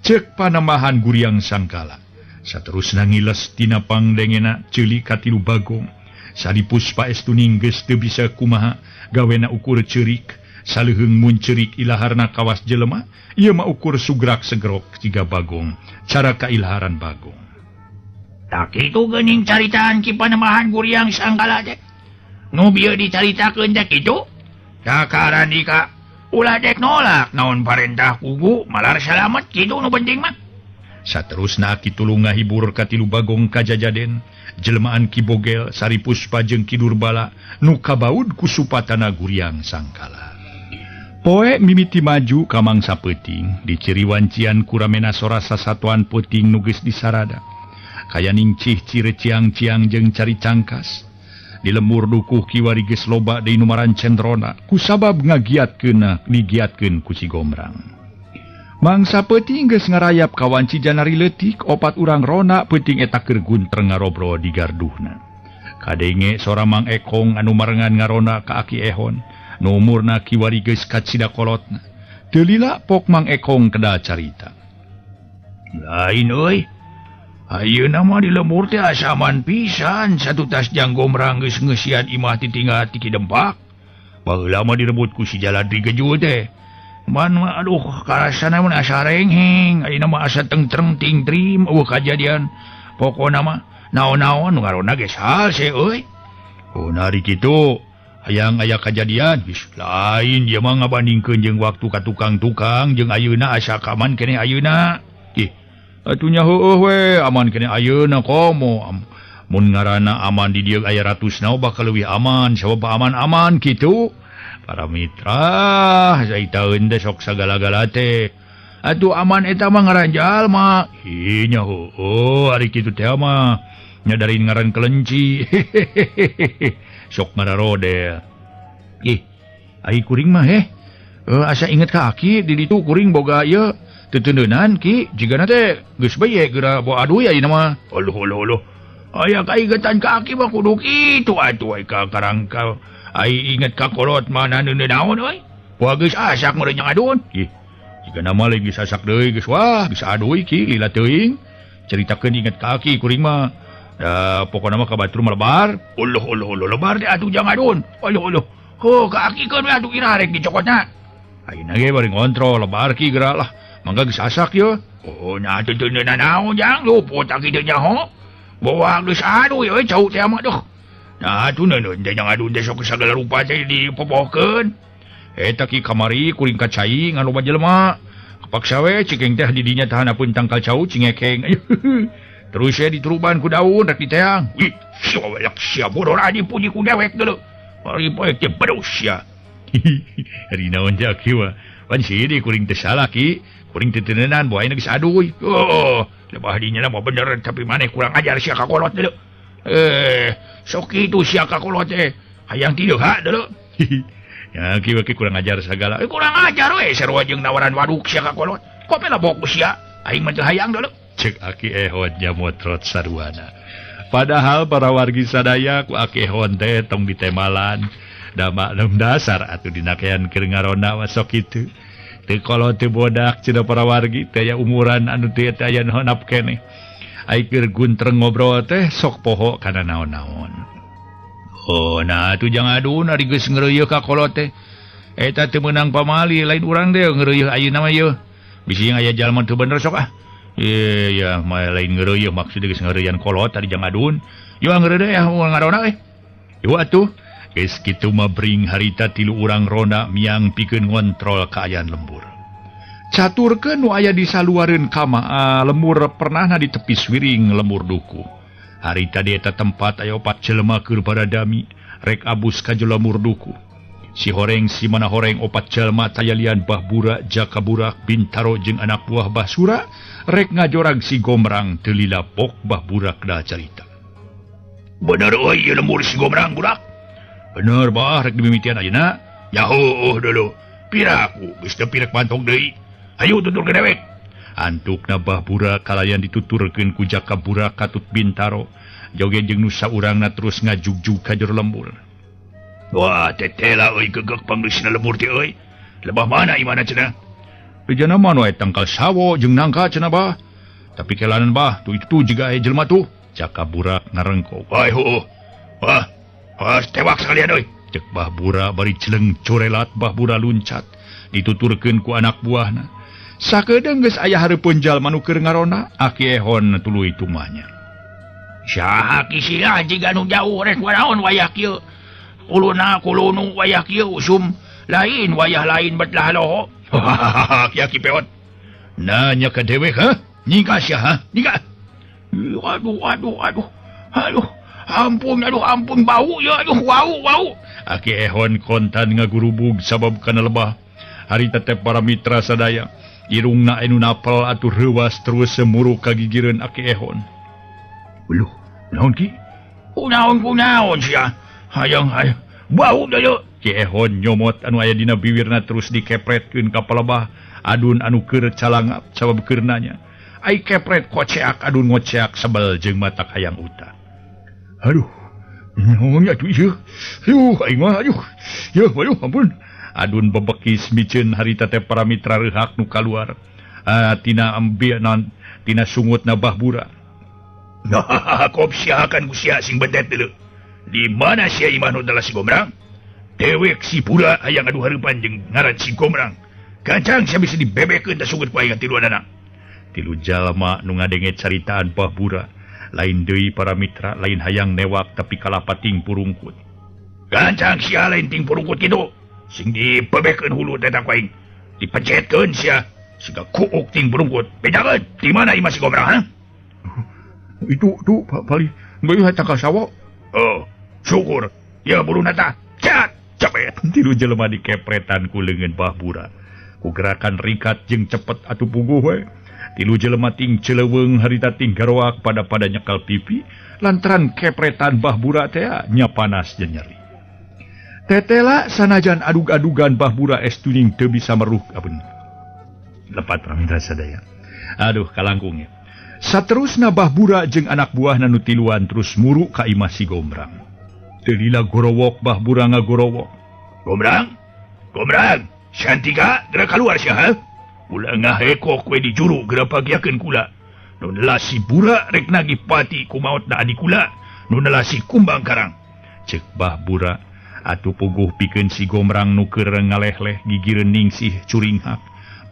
Cek Panembahan Guryang Sangkala. Saterusna ngiles tina pangdengena ceuli katilu bagong. Sari Puspa estuning geus teu bisa kumaha gawena ukur ceurik. Saleuheung mun ceurik ilaharna kawas jelema, ieu mah ukur sugrak segrok jiga bagong. Cara kailharan bagong. Tak kitu geuning caritaan Ki Panembahan Guryang Sangkala teh. Nu bieu dicaritakeun teh kitu. Dakar Andika ulah dek nolak naon parentah kugu malar salamet kitu nu penting mah. Saterusna kitulung ngahibur katilu bagong kajajaden, jelmaan Ki Bogel, Sari Puspa jeung Ki Durbala nu kabaud ku supatana Guryang Sangkala. Poe mimiti maju ka mangsa peuting, diciriwancian ku ramena sora sasatuan peuting nu geus disarada. Kaya ningsih cireciang-ciang jeung cari cangkas. Di lembur dukuh kiwari geus loba deui nu marancen rona, kusabab digiatkeun ku si Gombrang. Mangsa peuting geus ngarayap kawanci janari leutik, opat urang rona peuting eta keur guntreng ngarobro di garduhna. Kadenge sora Mang Ekong anu marengan ngarona ka Aki Ehon, nu umurna kiwari geus kacida kolotna. Teu lila pok Mang Ekong kedah carita. Lain euy. Ayeuna mah di lembur teh asaman pisan, satu tas jang Gombrang geus ngeusian imah titinggal ti Kidempak. Baheula mah direbut ku si Jaladri Geju teh. Man mah aduh karasana mun asa rengheng, ayeuna mah asa tengtreng tingtrim eueuh kajadian. Pokona mah naon-naon nu ngarona geus halse euy. Oh nari kitu, hayang aya kajadian geus lain ieu mah ngabandingkeun jeung waktu ka tukang-tukang jeung ayeuna asa kaman keneh ayeuna. Atunya heueuh we aman keneh ayeuna komo. Mun ngaranna aman di dieu aya ratusna bakal leuwih aman, sabab aman-aman kitu. Para mitra, saitaeun teh sok sagala-gala teh. Atuh aman eta mah ngaran jalma. Nya heueuh ari kitu teh mah nyadarin ngaran kelenci. Sok ngaradodel. Ai kuring mah asa inget ka Aki di ditu kuring boga ieu teteuneunan Ki, jigana teh geus bae geura bawa aduy ayeuna mah. Uluh. Aya kaigetan ka Aki mah kudu kitu atuh ai ka karangka. Ai inget ka kolot mana neuneu naon euy. Wah geus asak meureun nyang adun. Jigana mah geus asak deui geus wah geus aduy Ki lila teuing. Caritakeun inget ka Aki kuring mah Pokoknya mah ka batur melebar. Lebar deh atuh jangan adun. Kaki kan atuh irarek dicokotna. Ayeuna ge bari ngontrol lebar ki gerak lah. Mangga geus asak ye. Nya teu naon jang luput tak kitu nya ho. Bawa geus aduh ye cau teh mah duh. Nah atuh neun teh jangan adun teh sok sagala rupa teh dipopohkeun. Eta ki kamari kuring ka cai ngan loba jelema. Kapaksa we cikeng teh di dinya tahanapeun tangkal cau cingekeng. Terus ya dituruban ku daun rek diteang. Ih, sia bodoh aja puji ku dewek dulu. Mari poe teh bedos sia. Ari naon teh aki mah. Pan sieun kuring teh salah ki. Kuring teh teunan bae geus aduy. Lebah dinya mah bener tapi maneh kurang ajar sia ka kolot dulu. Sok kitu sia ka kolot teh. Hayang tilu ha dulu. Ya ki kurang ajar sagala. Kurang ajar we sarua jeung nawaran waduk sia ka kolot. Kopela bokus sia. Aing mah teu hayang dulu. Cek Aki Ehon jamotrot sarwana. Padahal para wargi sadaya ku Aki Ehon teh tong ditemalan. Da maklum dasar atuh dina kean keur ngarona wasok kitu. Teu kolot teu bodak cenah para wargi teh aya umuran anu teu aya honap keneh. Ai keur guntreng ngobrol teh sok poho kana naon-naon. Nah atuh jang adun ari geus ngeureuyeuk ka kolot teh. Eta teu meunang pamali lain urang teh ngeureuyeuk ayeuna mah ye. Bisi aya jalma teu bener sok ah. Iya, mah lain ngeureuyeuk maksudna geus ngeureuyan kolot tadi jang adun. Yo ngeureudeuh ya ngarona we. Yo atuh, geus kitu mah bring harita 3 urang ronda miang pikeun ngontrol kaayaan lembur. Caturkeun nu aya di saluareun kama lembur pernahna di tepi swiring lembur duku. Harita di eta tempat aya 4 jelema keur baradami rek abus ka lembur duku. Si Horeng si mana Horeng 4 jelema tayalian Bah Bura, Jaka Burak, Bintaro jeung anak buah Bah Sura rek ngajorag si Gomrang teu lila pok Bah Burak da carita. Bener euy ieu lembur si Gomrang budak. Bener bah rek dimimitian ayeuna. Ya dulu. Piraku geus teu pirek pantog deui. Hayu tutur ke dewek. Antukna Bah Burak kalayan dituturkeun ku Jaka Burak katut Bintaro. Joget jeung nu saurangna terus ngajugjug ka jero lembur. Wah, tetela euy gegek panggeusna lembur teh euy. Lebah mana imana cenah? Ejana mah nu aya tangkal sawo jeung nangka cenah bah. Tapi kelanan bah, tu itu jiga aya jelema tuh. Jaka Burak ngarengkok. Ai Wah, tewak sekalian euy. Cek Bah Burak bari celeng corelat Bah Burak luncat. Dituturkeun ku anak buahna. Sakedeung geus aya hareupeun jalma nu keur ngarona, Aki Ehon tuluy tumahnya. Saha ki sia jiga nu jauh rek wanaon wayah kieu. Kulunu wayah kieu usum lain wayah lain betlah loho. Ki peot. Nanya ka dewek ha? Nyingka sia ha? Nyingka. Aduh. Ampun bau ya aduh wau. Aki Ehon kontan ngagurubug sabab kana lebah. Harita teh para mitra sadaya. Irungna anu napal atuh reuwas terus semuruk ka gigireun Aki Ehon. Uluh, naon ki? Kunaon sia? Hayang bau deui. Ki Ehon nyomot anu aya dina bibirna terus dikepretkeun ka palebah adun anu keur calangap sabab keur nanya. Ai kepret koceak adun ngoceak sebel jeung matak hayang uta. Aduh. Naon atuh ieu? Aing mah aduh. Ampun. Adun bebekis miceun harita teh para mitra reuhak nu kaluar. Tina ambianan tina sungutna Bah Burak. Kop sia akan ku sia sing bedet deuleu. Di mana sia imah nu dalah si Gomrang? Dewek si Pura hayang adu hareupan jeung ngaran si Gomrang. Kancang sia bisa dibebekeun da sugut ku aing tiluanana. 3 jalma nu ngadenge caritaan Bah Burak. Lain deui para mitra, lain hayang newak tapi kalapating purungkut. Kancang sia lain ting purungkut kitu. Sing dibebekeun hulu tetap ku aing. Dipecetkeun sia siga kuuk ting purungkut. Bedakeun di mana imah si Gomrang ha? Itu bali bayu tangkal sawo. Oh, syukur. Ya buru nata. Cepet. 3 jelema dikepretan ku leungeun Bah Burak. Ku gerakan ringkat jeung cepet atuh puguh we. 3 jelema ting celeuweung harita ting garoak pada nyekal pipi lantaran kepretan Bah Burak teh nya panas jeung nyeri. Tetela sanajan adug-adugan Bah Burak estuning teu bisa meruh abeun. Lepat ramira sadaya. Aduh kalangkungnya. Saterusna Bah Burak jeung anak buahna nu tiluan terus muru ka imah si Gomrang. Teu lila gorowok Bah Burak ngagorowok. Gomrang, Syantika geura kaluar sia ha? Ulah ngahekok we di juru geura pagiakeun kula. nunlasi bura rek nagih pati ku maot na adikula nunlasi kumbang karang cek Bahbura atuh puguh pikeun si Gombrang nu keur ngaleh-leh gigi reuning sih curinghak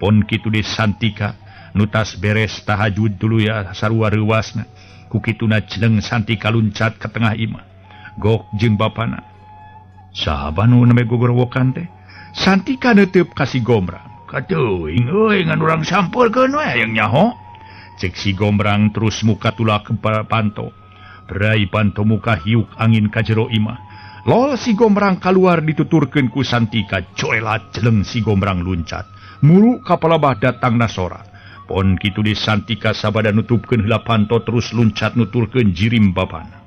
pon kitu de Santika nutas beres tahajud dulu ya sarua reuasna ku kituna ceneng Santika luncat ka tengah imah gok jeung bapana saha nu neme gogorowokan teh Santika neuteup ka si Gombrang kateuing euy ngan urang sampurkeun we hayang nyaho cek si Gombrang terus muka tulak ke panto berai panto muka hiuk angin ka jero imah lol si Gombrang keluar dituturkeun ku Santika coelat jeleng si Gombrang luncat mulu kapalabah datang nasora pon kitu di Santika sabada nutupkeun heula panto terus luncat nuturkeun jirim bapana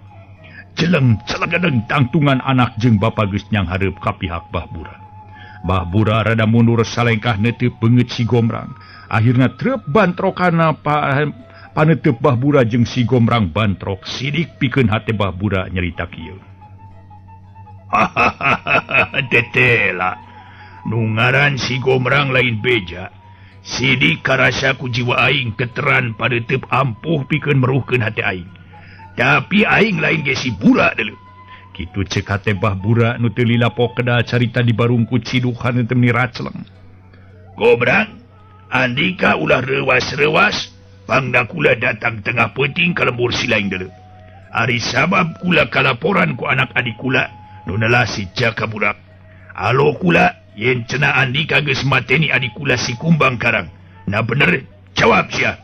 jeleng celegadeng tangtungan anak jeung bapa geus nyang hareup ka pihak Bahbura Bahbura rada mundur salengkah neuteuk beungeut si Gombrang akhirna trep bantrokana paneuteuk Bahbura jeung si Gombrang bantrok sidik pikeun hate Bahbura nyarita kieu tetela nu ngaran si Gombrang lain beja sidik karasa ku jiwa aing keteran paneuteuk ampuh pikeun meruhkeun hate aing tapi aing lain ge si bura deuleu kitu cek hate Bahbura nu teu lilapok kedah carita di barungkut siduhan teu meni racleng Gombrang andika ulah reuas-reuas pangda kula datang tengah peuting ka lembur si laing deuleu ari sabab kula kalaporan ku anak adik kula nu nelasi jaka budak alo kula yen cenah andika geus mateni adik kula si kumbang karang na bener jawab sia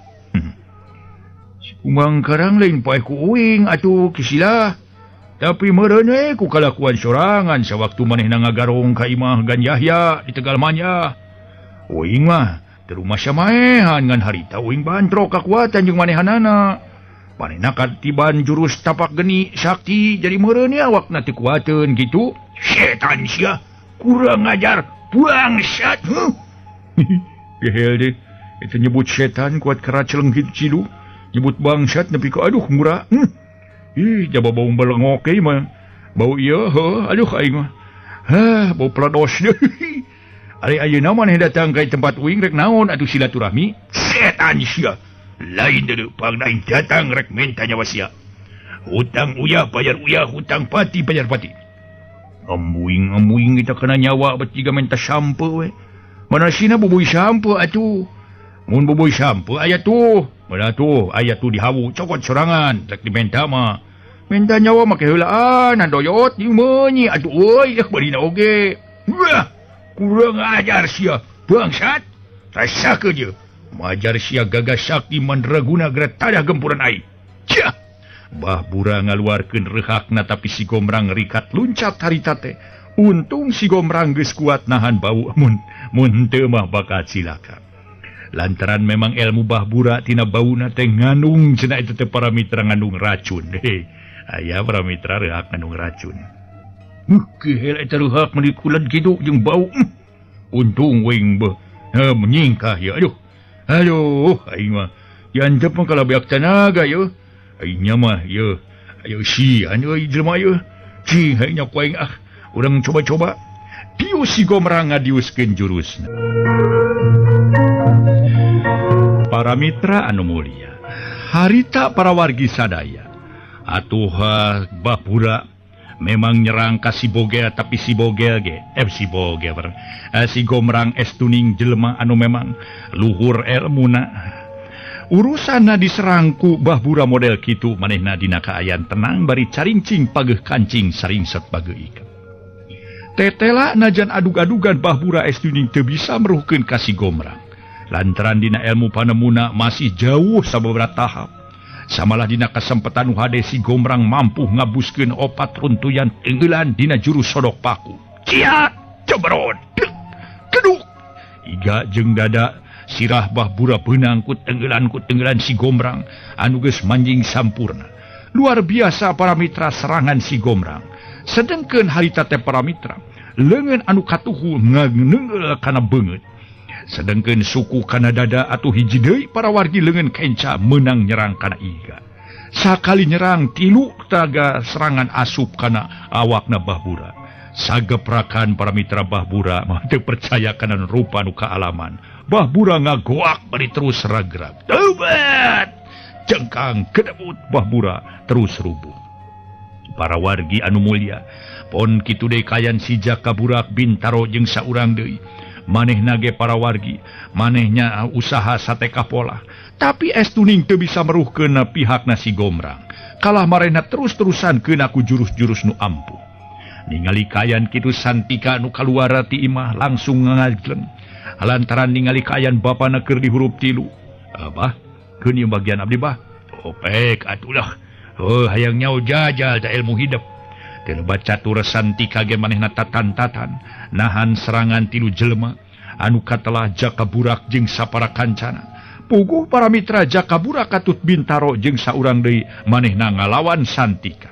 si kumbang karang lain paeh ku uing atuh kisilah tapi meureun we ku kalakuan sorangan sawaktu manehna ngagarong ka imah Gan Yahya di Tegalmanya uing mah teu rumah samaehan ngan harita uing bantrok kakuatan jeung manehanana manehna katiban jurus tapak geni sakti jadi meureun ya awakna teu kuateun kitu setan sia kurang ngajar bangsat gehel deh itu nyebut setan kuat karaceleng kitu cidu nyebut bangsat nepi ka aduh murah ih jaba bau belengok ieu mah bau ieu aduh aing mah bau pelados deh ari ayeuna maneh datang ka tempat uing rek naon atuh silaturahmi setan sia lain deuleu pangna aing datang rek menta nyawa sia hutang uyah bayar uyah hutang pati bayar pati ambuing kita kena nyawa bertiga menta sampo we mana sina bubuy sampo atuh mun bubuy sampo aya tuh mana tuh aya tuh di hawu cokot sorangan rek di menta mah menta nyawa make heulaan doyot di meunyi atuh euy barina oge wah kurang ajar sia bangsat rasakeun je majar sia gagah sakti mandraguna geura tadah gempuran aing cah Bahbura ngaluarkeun reuhakna tapi si Gombrang rikat luncat harita teh untung si Gombrang geus kuat nahan bau mun teu mah bakal cilaka lantaran memang ilmu Bahbura tina bauna teh ngandung cenah itu teh para mitra ngandung racun aya para mitra reuhak ngandung racun gehel eta reuhak meni kulan kitu jeung bau untung wing menyingkah ya aduh aing mah diantep mah kalabeak tanaga ya aingnya mah ya ayo sian euy jelema ye cing hayang ku aing urang coba-coba dius si Gombrang ngadiuskeun jurusna para mitra anu mulia harita para wargi sadaya atuh Bahbura memang nyerang ka si Bogel tapi si Bogel ge si Gombrang estuning jelema anu memang luhur ilmuna urusana diserangku Bahbura model kitu manehna dina kaayaan tenang bari carincing pageuh kancing saringset pageuh ikan tetela najan adug-adugan Bahbura estuning teu bisa meruhkeun ka si Gombrang lantaran dina ilmu panemuna masih jauh sababaraha tahap samalah dina kasempatan nu hade si Gombrang mampu ngabuskeun opat runtuyan tenggelan dina jurus sodok paku cia cebrod keduk iga jeung dada sirah Bahbura beunang ku tenggelan si Gombrang anu geus manjing sampurna luar biasa para mitra serangan si Gombrang sedengkeun harita teh para mitra leungeun anu katuhu nganeungeul kana beungeut sedengkeun suku kana dada atuh hiji deui para wargi leungeun kenca meunang nyerang kana iga sakali nyerang tilu taga serangan asup kana awakna Bahbura sageprakan para mitra Bahbura mah teu percaya kana rupa nu kaalaman Bahbura ngagoak bari terus ragrag tobat jengkang kedebut Bahbura terus rubuh. Para wargi anu mulya, pon kitu deui kayan si Jakaburak Bintaro jeung saurang deui. Manehna ge para wargi, manehnya usaha sateka pola, tapi estuning teu bisa meruhkeun pihakna si Gomrang. Kalah marehna terus-terusan keuna ku jurus-jurus nu ampuh. Ningali kayan kitu Santika nu kaluar ti imah langsung ngajleng. Lantaran ningali kayan bapana keur di huruf 3. Abah, keun ieu bagian abdi bah. Opek atulah. Hayang nyao jajal da ilmu hidup. Teu baca tur Santika ge manehna tatan-tatan nahan serangan 3 jelema anu katelah Jakaburak jeung sapara kancana. Puguh para mitra Jakaburak Katut Bintaro jeung saurang deui manehna ngalawan Santika.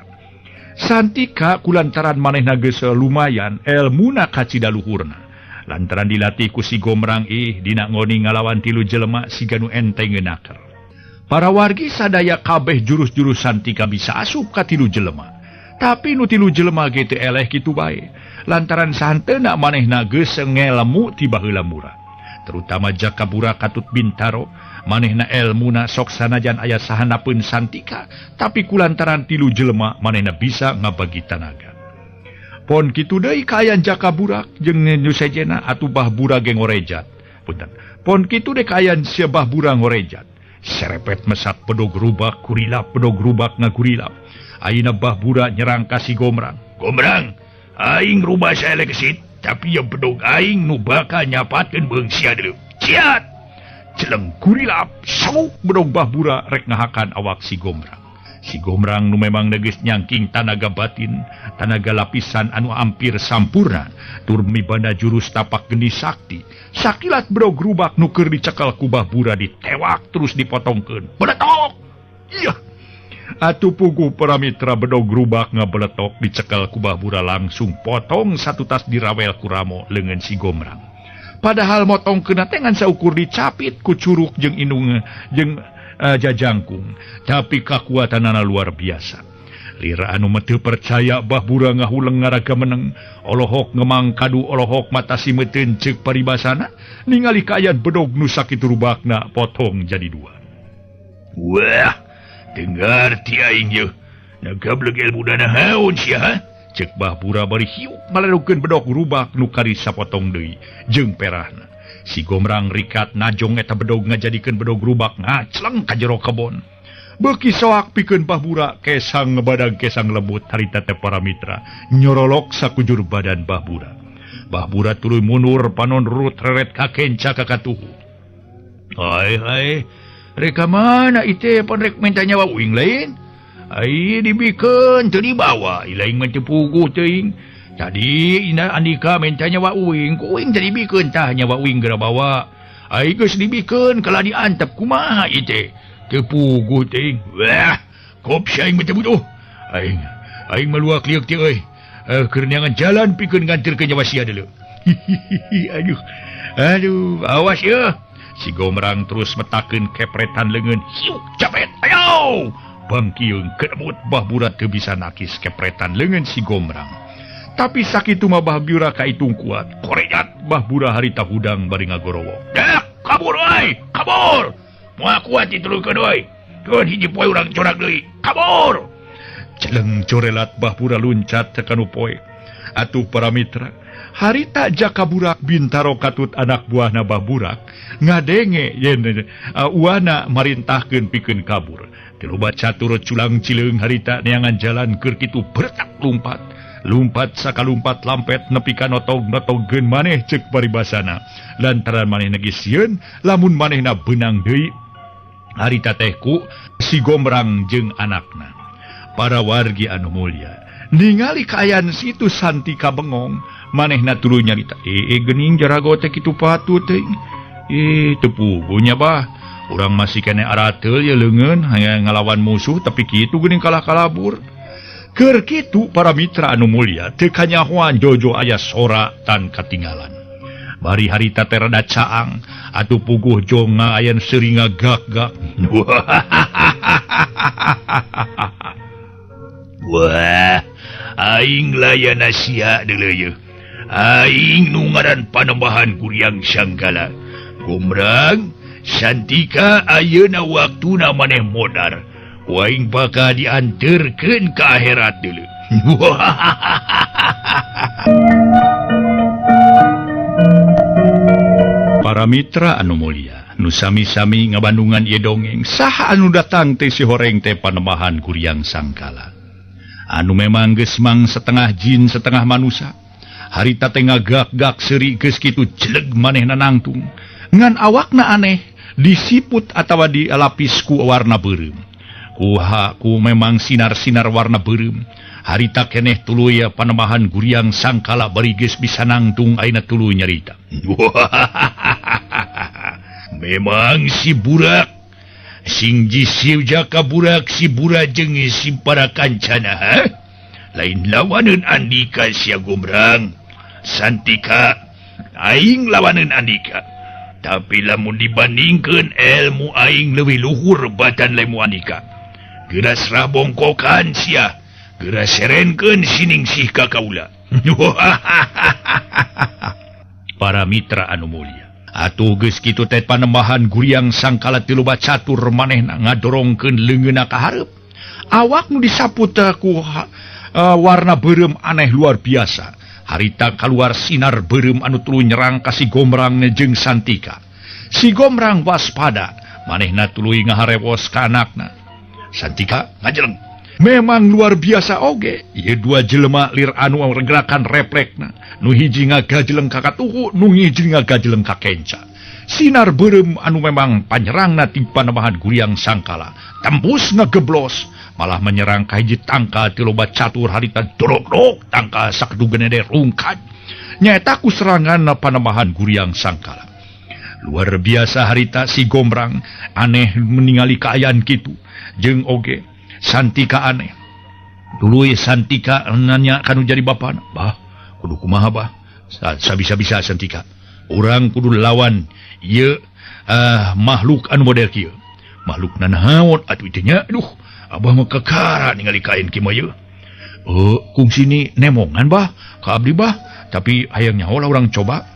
Santika kulantaran manehna geus lumayan elmuna kacida luhurna. Lantaran dilatih ku si Gomrang dina ngoni ngalawan 3 jelema siga nu enteng ngeunaker. Para wargi sadaya kabeh jurus-jurus Santika bisa asup ka 3 jelema. Tapi nu 3 jelema ge teu eleh kitu bae. Lantaran sahanteuna manehna geus ngelemu ti baheula murah. Terutama Jakaburak Katut Bintaro, manehna elmuna sok sanajan aya sahanapeun Santika, tapi kulantaran 3 jelema manehna bisa ngabagi tanaga. Pon kitu deui kayan Jakaburak jeung nu sejena atuh Bahbura ge ngorejat. Punten. Pon kitu deui kayan sia Bahbura ngorejat. Serepet mesak pedog rubak kurilap pedog rubak ngagurilap. Ayeuna Bahbura nyerang ka si Gomrang. Gomrang, aing rubah saele kesit, tapi ya pedog aing nu bakal nyapatkeun beung sia deuleu. Ciat. Celeng kurilap sok bedog Bahbura rek ngahakan awak si Gomrang. Si Gomrang nu memang geus nyangking tanaga batin, tanaga lapisan anu hampir sampurna, tur mibanda jurus tapak geni sakti. Sakilat bedog rubak nu keur dicekel ku Bahbura ditewak terus dipotongkeun. Beletok. Iya. Atuh puguh para mitra bedog rubak ngabeletok dicekel ku Bahbura langsung potong satu tas dirawel ku Ramo leungeun si Gomrang. Padahal motongkeun teh ngan saukur dicapit ku curug jeung indung jeung jajangkung, tapi kakuatanana luar biasa. Lira anu teu percaya Bahbura ngahuleng ngaraga meneng, olohok ngemang kadu olohok mata simeteun ceuk paribasana, ningali kayan bedog nu sakitu rubakna potong jadi 2. Wah, dengar ti aing yeuh. Nagablek ilmu dana haun sia ha? Ceuk Bahbura bari hiuk malerukeun bedog rubak nu kari sapotong deui jeung perahna. Si Gomrang rikat najong eta bedog ngajadikeun bedog rubak ngacleng ka jero kebon. Beuki soak pikeun Bahbura kesang ngebadag kesang lembut harita teh para mitra nyorolok sakujur badan Bahbura. Bahbura tuluy mundur panon rurut reret ka kenca ka katuhu. Hai, reka mana ite pon rek minta nyawa uing lain? Ai dibikeun teu dibawa, ilaing mah teu puguh teuing. Tadi ina Andika minta nyawa uing, ku uing jadi bikeun tah nyawa uing geura bawa. Ai geus dibikeun kala diantep kumaha ite? Teu puguh teuing. Wah, kop aing mah teu butuh. Aing mah luak liuk teh euy. Keur neangan jalan pikeun ngantirkeun nyawa sia deuleu. Aduh, awas yeuh. Si Gomrang terus metakeun kepretan leungeun. Hiuk capet. Ayo! Bangkieung kedemut Bahbura teu bisa nakis kepretan leungeun si Gomrang. Tapi sakitu mah Bahbura kaitung kuat. Korejat Bahbura harita hudang bari ngagorowo. Dak, kabur euy, kabur. Moal kuat ditulungkeun euy. Keun hiji poe urang corak deui. Kabur. Celeng corelat Bahbura luncat tekanu poe. Atuh para mitra, harita Jakaburak Bintaro Katut anak buahna Bahburak ngadenge yen uana marintahkeun pikeun kabur. Tilu baca turut culang cileung harita neangan jalan keur kitu bertak lumpat sakalumpat lampet nepi ka notog-notogkeun maneh ceuk paribasana. Lantaran manehna geus sieun lamun manehna beunang deui harita teh ku si Gomrang jeung anakna. Para wargi anu mulya, ningali kaayaan situ Santika bengong, manehna tuluy nyarita, geuning jarago teh kitu patut teuing. Teu puguhnya bah, urang masih kene arateul ye leungeun hayang ngalawan musuh tapi kitu geuning kalah kalabur. Keur kitu para mitra anu mulya teu kanyahoan jojo aya sora tan katinggalan. Bari harita teh rada caang, atuh puguh jonga aya seuring ngagak-gak. Wah, aing layana sia deuleu yeuh. Aing nu ngaran Panembahan Kuryang Sanggala. Gomrang, Santika ayeuna waktuna maneh modar. Waing bakal dianterkeun ka akhirat deuleu. Para mitra anu mulia, nu sami-sami ngabandungan ieu dongeng, saha anu datang teh si horeng teh Panembahan Guryang Sangkala. Anu memang geus mang setengah jin setengah manusia. Harita teh ngagak-gak seuri geus kitu jeleg manehna nangtung. Ngan awakna aneh, disiput atawa dilapis ku warna beureum. Ku memang sinar-sinar warna beureum. Harita keneh tuluy Panembahan Guryang Sangkala bari geus bisa nangtung ayeuna tuluy nyarita. Memang si burak sing jisiu jaka burak si burak jeung si para kancana, ha? Lain lawaneun Andika sia Gombrang. Santika aing lawaneun Andika. Tapi lamun dibandingkeun ilmu aing leuwih luhur badan lemu Andika. Geras rabongkokan sia, geras serenkeun siningsih ka kaula. Para mitra anu mulia, atuh geus kitu teh Panembahan Guryang Sangkala tiluba catur manehna ngadorongkeun leungeunna ka hareup. Awak nu disaput ku warna beureum aneh luar biasa. Harita kaluar sinar beureum anu tuluy nyerang ka si Gombrang jeung Santika. Si Gombrang waspada, manehna tuluy ngaharewos ka anakna. Santika ngajeleng. Memang luar biasa oge. Ieu dua jelema lir anu gerakan refleksna. Nu hiji ngagajeleng ka katuhu, nu hiji ngagajeleng ka kenca. Sinar beureum anu memang panyerangna ti Panembahan Guryang Sangkala. Tembus ngageblos, malah menyerang ka hiji tangka ti loba catur harita dorok-dorok tangka sakedugana de rungkad. Nyaeta ku serangan Panembahan Guryang Sangkala. Luar biasa harita si Gombrang aneh meningali kaayaan kitu. Jeung oge Santika aneh. Tuluy Santika nanya kanu jadi bapana, "Bah, kudu kumaha bah?" Sabisa-bisa Santika. Urang kudu lawan ieu makhluk anu model kieu. Makhluk nanaon atuh teh nya? Aduh, abah mah kakara ningali kain kieu mah ieu. Kungsi ni nemongan bah, ka abdi bah, tapi hayang nyaho lah urang coba.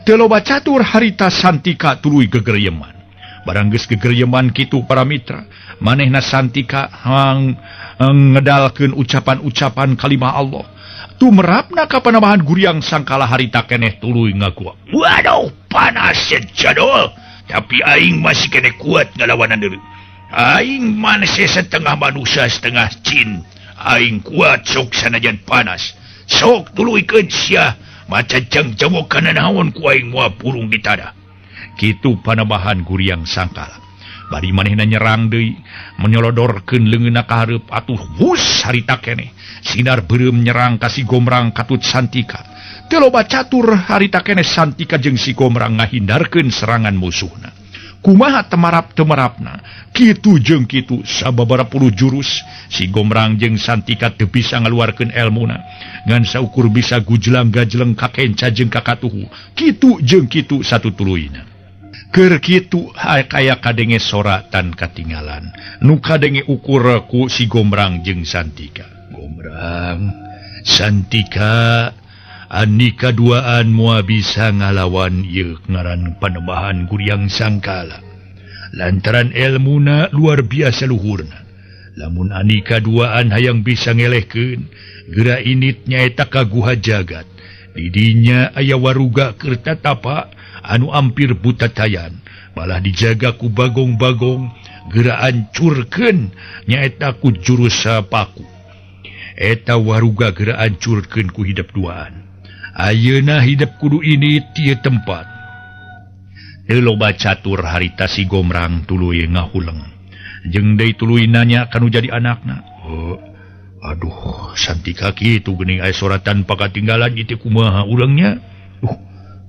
Teu loba catur harita Santika tuluy gegeryeman. Barang geus gegeryeman kitu para mitra, manehna Santika ngedalkeun ucapan-ucapan kalimah Allah. Tumerapna ka Panembahan Guryang Sangkala harita keneh tuluy ngaguak. Waduh, panas jadol. Tapi aing masih kene kuat ngalawanan deuleu. Aing maneh setengah manusia setengah jin. Aing kuat sok sanajan panas. Sok tuluykeun sia maca jang-jangok kana naon ku aing moal purung di tanah. Kitu Panembahan Guryang Sangkala. Bari manehna nyerang deui, menyolodorkeun leungeunna ka hareup atuh wus harita keneh. Sinar beureum nyerang ka si Gombrang katut Santika. Teu loba catur harita keneh Santika jeung si Gombrang ngahindarkeun serangan musuhna. Kumaha temarap-temarapna, kitu jeung kitu sababaraha puluh jurus si Gombrang jeung Santika teu bisa ngaluarkeun elmuna. Ngan saukur bisa gujlang-gajleng ka kenca jeung ka katuhu, kitu jeung kitu satutuluyna. Keur kitu kaya kadenge soratan katinggalan. Nu kadenge ukur ku si Gombrang jeung Santika. Gombrang, Santika, Andika duaan moal bisa ngalawan ieu ngaran Panembahan Guryang Sangkala. Lantaran elmuna luar biasa luhurna. Lamun Andika duaan hayang bisa ngelehkeun, geura init nyaeta ka guha jagat. Di dinya aya waruga keur tatapa anu ampir buta tayan, malah dijaga ku bagong-bagong, geura ancurkeun nyaeta ku jurus paku. Eta waruga geura ancurkeun ku hidup duaan. Ayeuna hidup kudu ini tieu tempat. Teu loba catur harita si Gombrang tuluy ngahuleng. Jeung deui tuluy nanya kanu jadi anakna. Aduh, Santika kitu geuning aya soratan pakatinggalan ieu kumaha urangnya?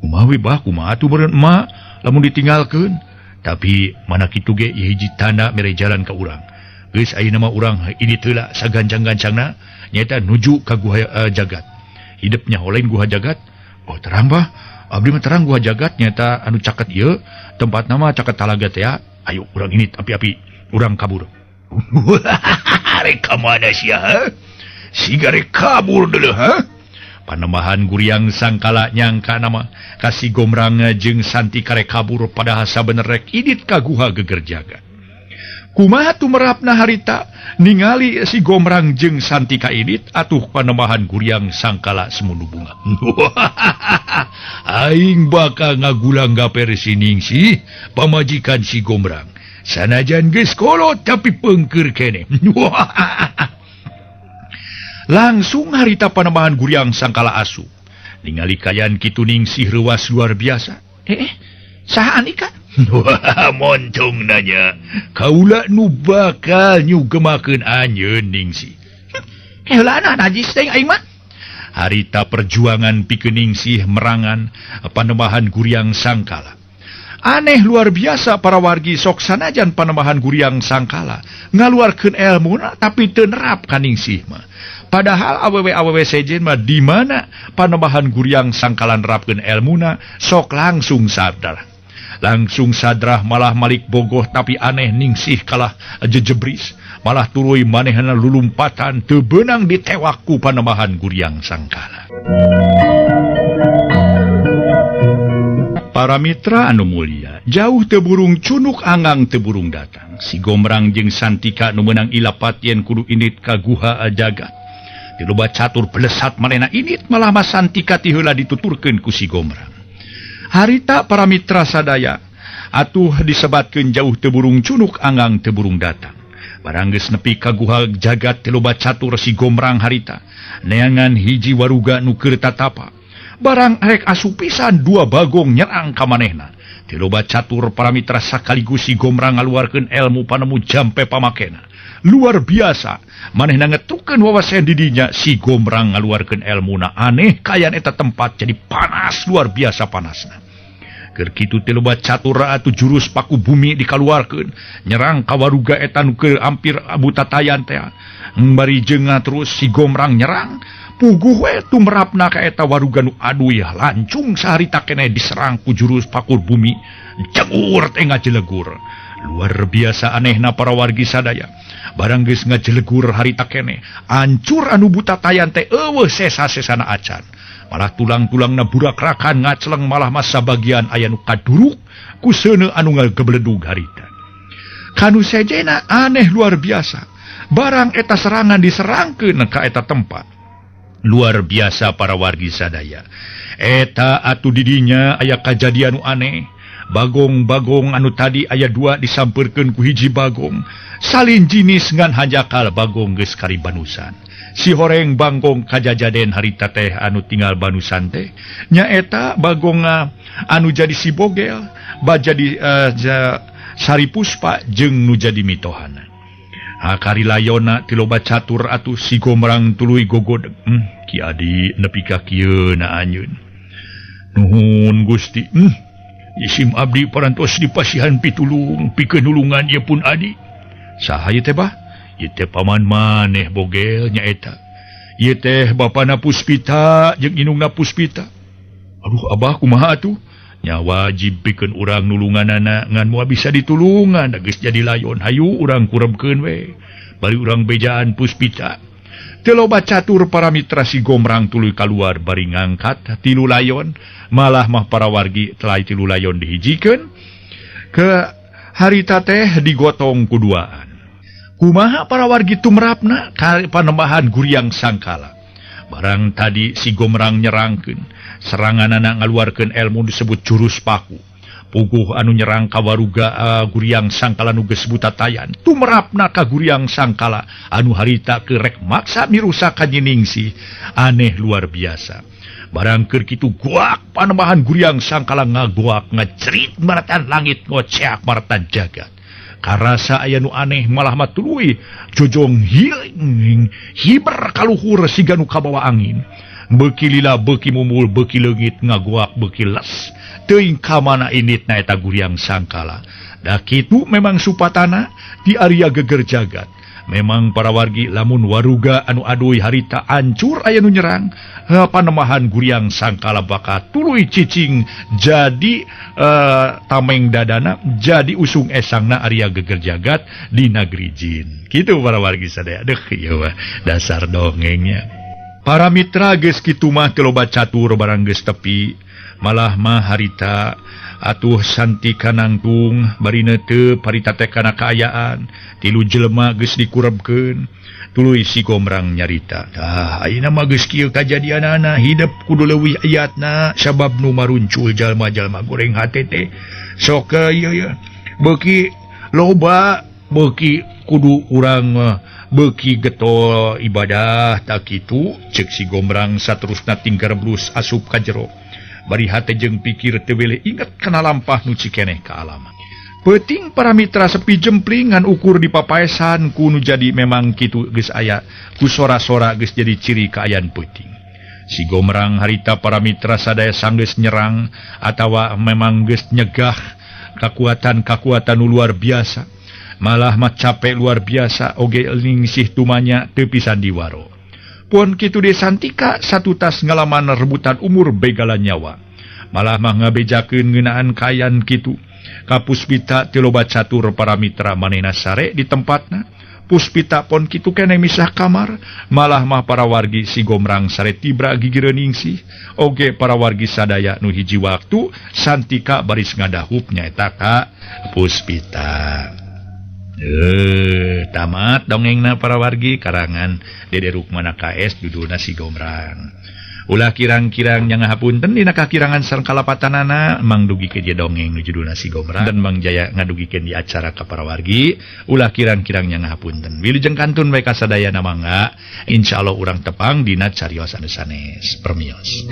Kumaha we bah, kumaha atuh meureun emak lamun ditinggalkeun? Tapi mana kitu ge ieu hiji tanda mere jalan ka urang. Geus ayeuna mah urang ini teula sagancang-gancangna nyaeta nuju ka guha jagat. Hidupnya olain guha jagat. Oh terang bah, abdi mah terang guha jagat nyata anu caket ieu tempat nama caket talaga teh. Ayo urang ini api-api urang kabur. Rek ka mana sia? Siga rek kabur deuleu ha? Panembahan Guriang sangkala nyangka nama kasih Gomrang jeung Santi karek kabur padahal sabener rek idit ka guha gegerjaga. Kumaha tumerapna harita ningali si Gomrang jeung Santi ka idit atuh panembahan Guriang sangkala semunu bunga. Aing bakal ngagulang gaper sining si pamajikan si Gomrang. Sanajan geus kolot tapi pengker kene. Langsung harita panembahan Guriang sangkala asu. Ningali kayan kitu ningsih reuas luar biasa. Saha anika? Wah, moncong nanya. Kaula nu bakal nyugemakeun anjeun ningsih. Heulana najis teh aing mah. Harita perjuangan pikeun ningsih merangan panembahan Guriang sangkala. Aneh luar biasa para wargi sok sanajan panembahan Guriang sangkala ngaluarkeun elmuna tapi teu nerap ka ningsih mah. Padahal awewe sejen mah di mana panembahan Guriang sangkala nerapkeun elmuna sok langsung sadar. Langsung sadrah malah malik bogoh tapi aneh ningsih kalah jejebris. Malah tuluy manehna lulumpatan teu beunang ditewak ku panembahan Guriang sangkala. Para mitra anu mulia, jauh teburung cunuk anggang teburung datang. Si Gomrang jeung Santika nu meunang ilapat yen kudu indit ka guha jagat. Ti loba catur pelesat manehna indit malah mas Santika ti heula dituturkeun ku si Gomrang. Harita para mitra sadaya atuh disebatkeun jauh teburung cunuk anggang teburung datang. Barang geus nepi ka guha jagat ti loba catur si Gomrang harita neangan hiji waruga nu keur tatapa. Barang rek asu pisan dua bagong nyerang ka manehna. Ti loba catur para mitra sakaligus si Gomrang ngaluarkeun elmu panemu jampe pamakena. Luar biasa, manehna ngetrukeun wawasan didinya si Gomrang ngaluarkeun elmuna aneh kayan eta tempat jadi panas luar biasa panasna. Keur kitu ti loba catur atuh jurus paku bumi dikaluarkeun nyerang ka waruga eta nu keur hampir butatayan teh. Bari jeunga terus si Gomrang nyerang. Puguh we tumrapna ka eta waruga nu aduh ya lancung saharita keneh diserang ku jurus pakur bumi jegur teh ngajelegur. Luar biasa anehna para wargi sadaya. Barang geus ngajelegur harita keneh ancur anu butatayan teh eueuh sesa-sesana acan. Malah tulang-tulangna burak-rakan ngacleng malah masa bagian aya nu kaduruk ku seuneu anu ngagebledug harita. Kanu sejena aneh luar biasa. Barang eta serangan diserangkeun ka eta tempat. Luar biasa para wargi sadaya. Eta atuh didinya aya kajadian nu aneh. Bagong-bagong anu tadi aya dua disampeurkeun ku hiji bagong. Salin jinis ngan hanjakal bagong geus karibanusan. Si horeng bagong kajajaden harita teh anu tinggal banusan teh nyaeta bagong anu jadi si bogel, jadi sari puspa jeung nu jadi mitohana. Kari layona ti loba catur atuh si Gomrang tuluy gogodeg. Ki adi nepi ka kieu na anjeun. Nuhun Gusti. Isim abdi parantos dipasihan pitulung pikeun nulungan ieu pun adi. Saha ieu teh bah? Ieu teh paman maneh bogel nyaeta. Ieu teh bapana Puspita jeung indungna Puspita. Aduh abah kumaha atuh? Nya wajib pikeun urang nulunganana ngan moal bisa ditulungan geus jadi layon hayu urang kuremkeun we bari urang bejaan Puspita. Teu loba catur para mitra si Gomrang tuluy kaluar bari ngangkat tilu layon malah mah para wargi telai tilu layon dihijikeun ke harita teh digotong kuduaan. Kumaha para wargi tumrapna ka panembahan Guriang sangkala. Barang tadi si Gomrang nyerangkeun seranganana ngaluarkeun elmu disebut jurus paku. Puguh anu nyerang ka waruga Guriang sangkala nu geus butatayan. Tumrapna ka Guriang sangkala anu harita kerek maksa mirusak ka nyiningsih. Aneh luar biasa. Barang keur kitu guak panembahan Guriang sangkala ngaguak ngecerit maratan langit ngoceak maratan jagat. Karasa aya nu aneh malah matuluy jojong hiber kaluhur siga nu kabawa angin. Beuki lila beuki mumul beuki leungit ngaguak beuki les teuing ka mana inditna eta Guriang sangkala. Da kitu memang supatana di area geger jagat. Memang para wargi lamun waruga anu aduy harita ancur aya nu nyerang panembahan Guriang sangkala bakal tuluy cicing jadi tameng dadana jadi usung esangna area geger jagat di nagri jin. Kitu para wargi sadaya. Deuh ieu dasar dongengnya. Para mitra geus kitu mah teu loba catur barang geus tepi, malah mah harita atuh santi kanangtung barina teu parita teh kana kaayaan, tilu jelema geus dikurebkeun. Tuluy si Gombrang nyarita, tah ayeuna mah geus kieu kajadianana, hidup kudu leuwih ayatna sabab nu maruncul jalma-jalma goreng hate teh. Sok ieu beuki loba, beuki kudu urang beuki getol ibadah tak kitu, ceuk si Gombrang saterusna tingkar blus asup ka jero. Bari hate jeung pikir teu weleh inget kana lampah nu cikeneh ka alam. Peuting para mitra sepi jempling ngan ukur di papaesan kudu jadi memang kitu geus aya, ku sora-sora geus jadi ciri kaayaan peuting. Si Gombrang harita para mitra sadaya sanggeus nyerang atawa memang geus nyegah kakuatan nu luar biasa. Malah mah capek luar biasa oge ningsih tumanya teu pisan diwaro. Pun kitu desantika satu tas ngalaman rebutan umur begala nyawa. Malah mah ngabejakeun ngeunaan kaayaan kitu. Ka Puspita teu loba catur para mitra manehna sare di tempatna. Puspita pon kitu keneh misah kamar. Malah mah para wargi si Gombrang sare tibra gigireun ningsih. Oge para wargi sadaya nu hiji waktu santika baris ngadahup nyaeta ka Puspita. Tamat dongengna para wargi karangan Dede Rukmana KS judulna si Gombrang. Ulah kirang-kirang nya ngahapunten dina kakirangan sareng kalapatanana Mang dugikeun ieu dongeng nu judulna si Gombrang dan Mang Jaya ngadugikeun di acara ka para wargi. Ulah kirang-kirang nya ngahapunten. Wilujeng kantun bae kasadayana mangga insyaallah urang tepang dina carios anu sanes. Permios.